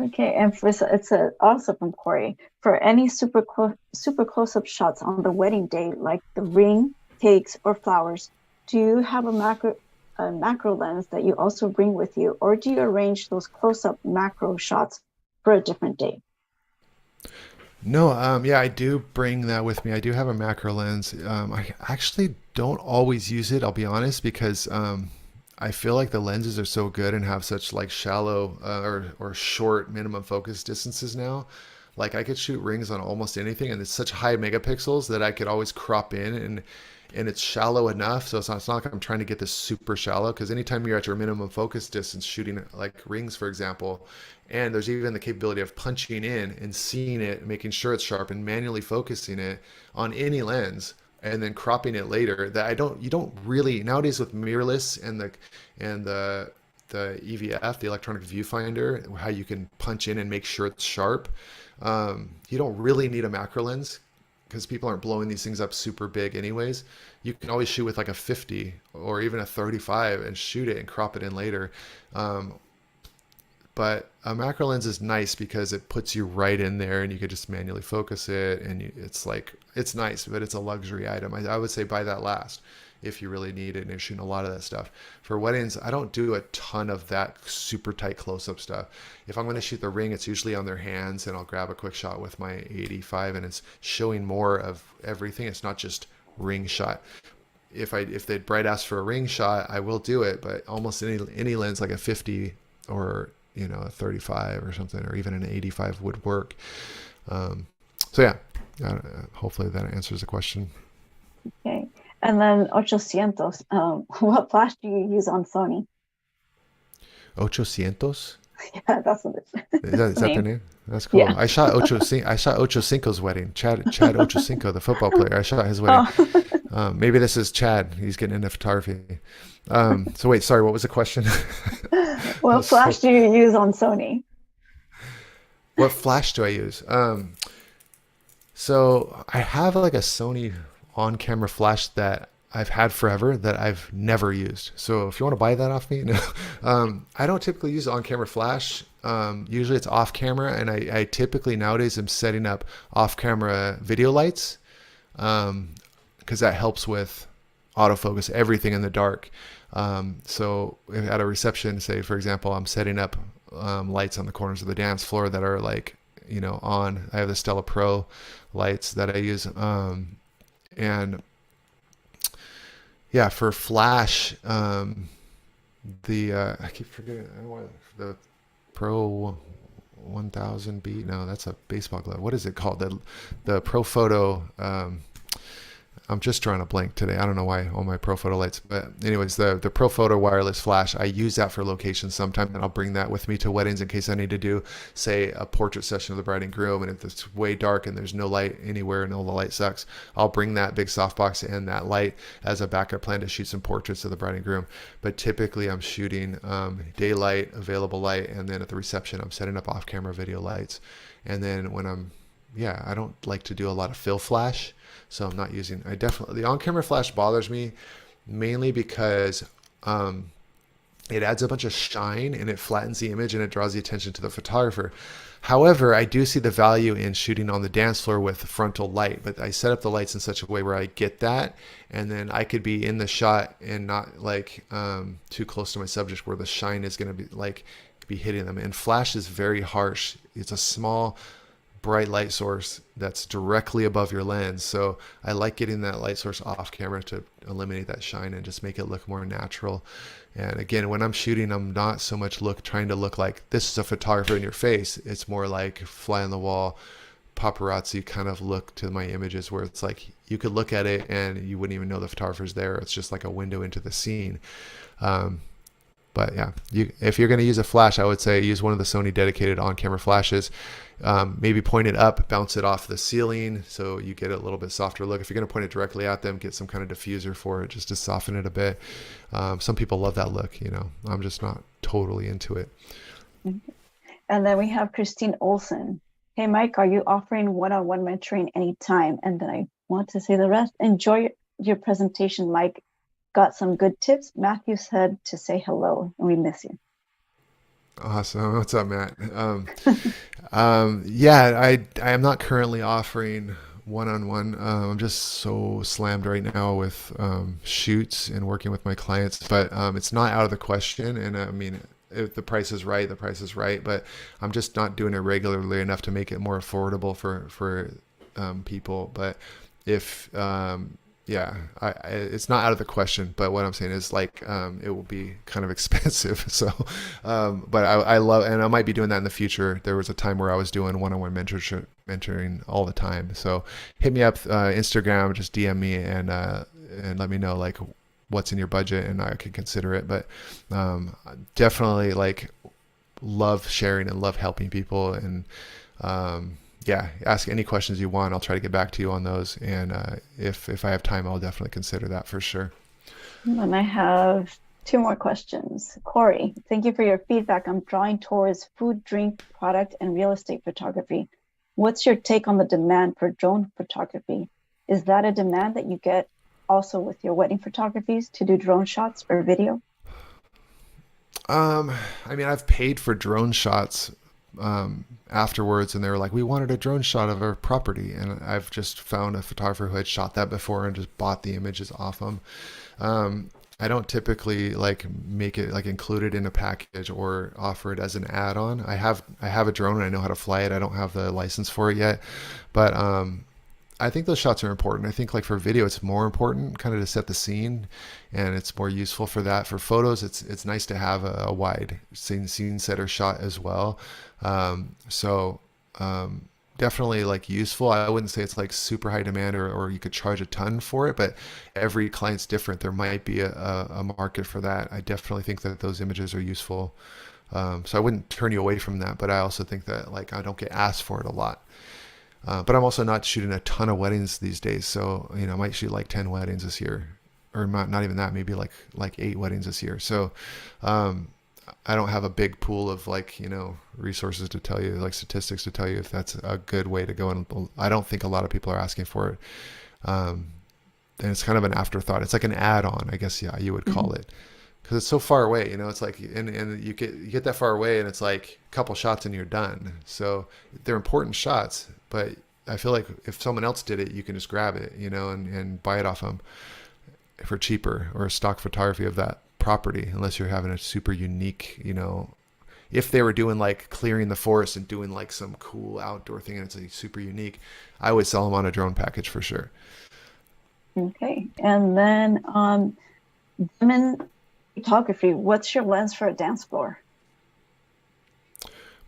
Okay, and it's also from Corey. For any super close-up shots on the wedding day, like the ring, cakes, or flowers, do you have a macro lens that you also bring with you, or do you arrange those close-up macro shots for a different day? No, yeah, I do bring that with me. I do have a macro lens. I actually don't always use it, I'll be honest, because I feel like the lenses are so good and have such like shallow or short minimum focus distances now. Like I could shoot rings on almost anything, and it's such high megapixels that I could always crop in, and it's shallow enough. So it's not like I'm trying to get this super shallow, because anytime you're at your minimum focus distance shooting like rings, for example, and there's even the capability of punching in and seeing it, making sure it's sharp and manually focusing it on any lens and then cropping it later, that you don't really nowadays with mirrorless and the EVF, the electronic viewfinder, how you can punch in and make sure it's sharp. You don't really need a macro lens because people aren't blowing these things up super big anyways. You can always shoot with like a 50 or even a 35 and shoot it and crop it in later. But a macro lens is nice because it puts you right in there and you could just manually focus it, and it's nice, but it's a luxury item. I would say buy that last if you really need it and you're shooting a lot of that stuff. For weddings, I don't do a ton of that super tight close-up stuff. If I'm going to shoot the ring, it's usually on their hands, and I'll grab a quick shot with my 85, and it's showing more of everything. It's not just ring shot. If they'd bright ask for a ring shot, I will do it, but almost any lens like a 50 or a 35 or something, or even an 85 would work. So yeah, hopefully that answers the question. Okay. And then 800, what flash do you use on Sony? 800? Yeah, that's what it is. Is that their name? That's cool. Yeah. I shot Ocho Cinco's wedding. Chad Ocho Cinco, the football player. I shot his wedding. Oh. Maybe this is Chad. He's getting into photography. So wait, sorry, what was the question? What flash do you use on Sony? What flash do I use? So I have like a Sony on-camera flash that I've had forever that I've never used. So if you want to buy that off me, no. I don't typically use on-camera flash. Usually it's off-camera, and I typically nowadays am setting up off-camera video lights because that helps with autofocus everything in the dark. So at a reception, say for example, I'm setting up lights on the corners of the dance floor that are like on. I have the Stella Pro lights that I use, and yeah, for flash, I keep forgetting. I don't want the Pro 1000B. No, that's a baseball glove. What is it called? The Pro Photo. I'm just drawing a blank today. I don't know why all my Pro Photo lights, but anyways, the Pro Photo wireless flash, I use that for location sometimes, and I'll bring that with me to weddings in case I need to do, say, a portrait session of the bride and groom, and if it's way dark and there's no light anywhere and all the light sucks, I'll bring that big softbox and that light as a backup plan to shoot some portraits of the bride and groom. But typically I'm shooting daylight, available light, and then at the reception I'm setting up off-camera video lights. And then when I don't like to do a lot of fill flash. So I'm not using, the on-camera flash bothers me mainly because it adds a bunch of shine and it flattens the image and it draws the attention to the photographer. However, I do see the value in shooting on the dance floor with frontal light, but I set up the lights in such a way where I get that, and then I could be in the shot and not like too close to my subject where the shine is going to be hitting them. And flash is very harsh. It's a small, bright light source that's directly above your lens, so I like getting that light source off camera to eliminate that shine and just make it look more natural. And again, when I'm shooting, I'm not so much trying to look like this is a photographer in your face. It's more like fly on the wall, paparazzi kind of look to my images, where it's like you could look at it and you wouldn't even know the photographer's there. It's just like a window into the scene. But yeah, if you're going to use a flash, I would say use one of the Sony dedicated on-camera flashes. Maybe point it up, bounce it off the ceiling so you get a little bit softer look. If you're going to point it directly at them, get some kind of diffuser for it just to soften it a bit. Some people love that look, I'm just not totally into it. And then we have Christine Olson. Hey, Mike, are you offering one-on-one mentoring anytime? And then I want to say the rest. Enjoy your presentation, Mike. Got some good tips. Matthew said to say hello, and we miss you. Awesome. What's up, Matt? Yeah, I am not currently offering one-on-one. I'm just so slammed right now with shoots and working with my clients, but it's not out of the question. And I mean, if the price is right, the price is right. But I'm just not doing it regularly enough to make it more affordable for people. But if yeah, it's not out of the question, but what I'm saying is like, it will be kind of expensive. So, but I love, and I might be doing that in the future. There was a time where I was doing one-on-one mentoring all the time. So hit me up, Instagram, just DM me and let me know like what's in your budget and I could consider it. But, definitely like love sharing and love helping people. And, yeah, ask any questions you want. I'll try to get back to you on those. And if I have time, I'll definitely consider that for sure. And I have two more questions. Corey, thank you for your feedback. I'm drawing towards food, drink, product, and real estate photography. What's your take on the demand for drone photography? Is that a demand that you get also with your wedding photographies to do drone shots or video? I mean, I've paid for drone shots afterwards, and they were like, we wanted a drone shot of our property, and I've just found a photographer who had shot that before and just bought the images off them. I don't typically like make it like included in a package or offer it as an add-on. I have a drone and I know how to fly it. I don't have the license for it yet, but I think those shots are important. I think like for video, it's more important kind of to set the scene, and it's more useful for that. For photos, it's nice to have a wide scene setter shot as well. So definitely like useful. I wouldn't say it's like super high demand or you could charge a ton for it, but every client's different. There might be a market for that. I definitely think that those images are useful. So I wouldn't turn you away from that, but I also think that like I don't get asked for it a lot. But I'm also not shooting a ton of weddings these days. So, I might shoot like 10 weddings this year, or not even that, maybe like 8 weddings this year. So, I don't have a big pool of like, resources to tell you, like statistics to tell you if that's a good way to go. And I don't think a lot of people are asking for it. And it's kind of an afterthought. It's like an add-on, I guess. Yeah, you would call it, because it's so far away, it's like, and you get that far away and it's like a couple shots and you're done. So they're important shots, but I feel like if someone else did it, you can just grab it, and buy it off them for cheaper, or stock photography of that property, unless you're having a super unique, if they were doing like clearing the forest and doing like some cool outdoor thing and it's like super unique, I would sell them on a drone package for sure. Okay. And then women photography, what's your lens for a dance floor?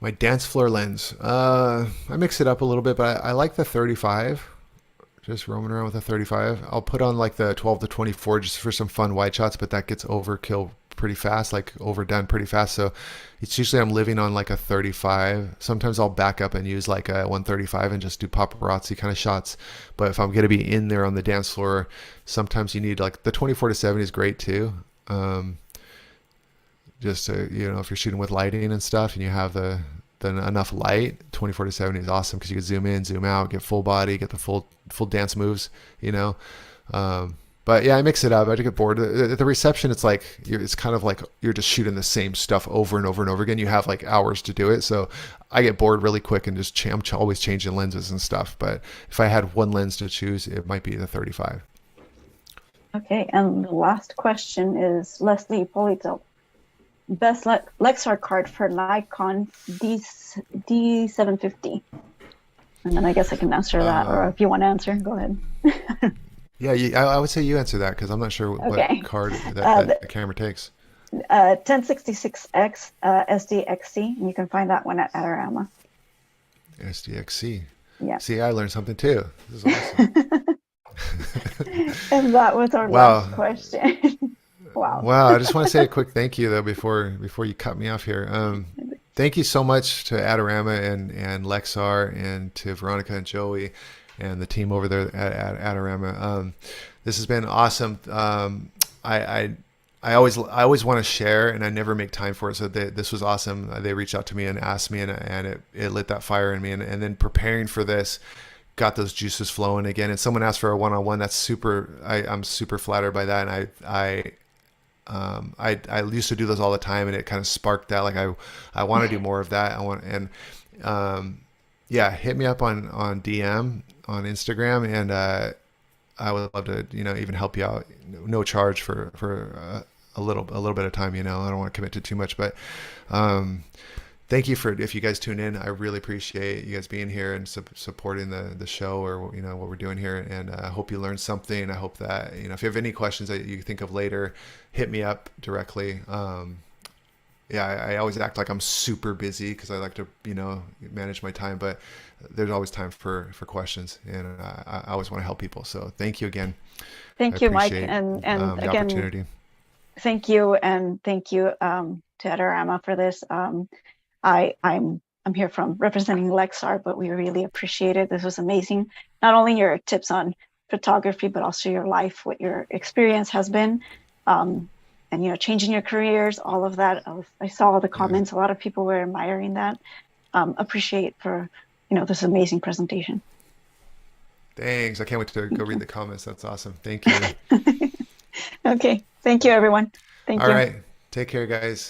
My dance floor lens, I mix it up a little bit, but I like the 35. Just roaming around with a 35. I'll put on like the 12 to 24 just for some fun wide shots, but that gets overkill pretty fast, like overdone pretty fast. So it's usually I'm living on like a 35. Sometimes I'll back up and use like a 135 and just do paparazzi kind of shots. But if I'm going to be in there on the dance floor, sometimes you need like the 24 to 70 is great too. Just to, if you're shooting with lighting and stuff and you have the enough light, 24 to 70 is awesome because you can zoom in, zoom out, get full body, get the full dance moves, but yeah, I mix it up. I get bored. At the reception, it's like, it's kind of like you're just shooting the same stuff over and over and over again. You have like hours to do it. So I get bored really quick and just I'm always changing lenses and stuff. But if I had one lens to choose, it might be the 35. Okay. And the last question is Leslie Polito. Best Lexar card for Nikon D750. And then I guess I can answer that, or if you want to answer, go ahead. Yeah, I would say you answer that because I'm not sure what card that the camera takes. 1066X SDXC, and you can find that one at Adorama. SDXC. Yeah. See, I learned something too. This is awesome. And that was our last question. Wow. Wow. I just want to say a quick thank you though before you cut me off here. Thank you so much to Adorama and Lexar, and to Veronica and Joey and the team over there at Adorama. This has been awesome. I I always want to share, and I never make time for it. So this was awesome. They reached out to me and asked me, and it lit that fire in me. And then preparing for this, got those juices flowing again. And someone asked for a one-on-one. That's super. I'm super flattered by that. And I used to do those all the time, and it kind of sparked that. Like I want to do more of that. Yeah, hit me up on DM on Instagram, and I would love to, even help you out. No charge for a little bit of time. I don't want to commit to too much, but thank you if you guys tune in. I really appreciate you guys being here and supporting the show, or what we're doing here. And I hope you learned something. I hope that if you have any questions that you think of later, hit me up directly. Yeah, I always act like I'm super busy because I like to, manage my time, but there's always time for questions, and I always want to help people. So thank you again. Thank you, Mike, and the again, opportunity. Thank you, and thank you to Adorama for this. I'm here from representing Lexar, but we really appreciate it. This was amazing. Not only your tips on photography, but also your life, what your experience has been. And changing your careers, all of that. I saw the comments. A lot of people were admiring that. Appreciate for this amazing presentation. Thanks. I can't wait to go read the comments. That's awesome. Thank you. Okay. Thank you, everyone. Thank you. All right. Take care, guys.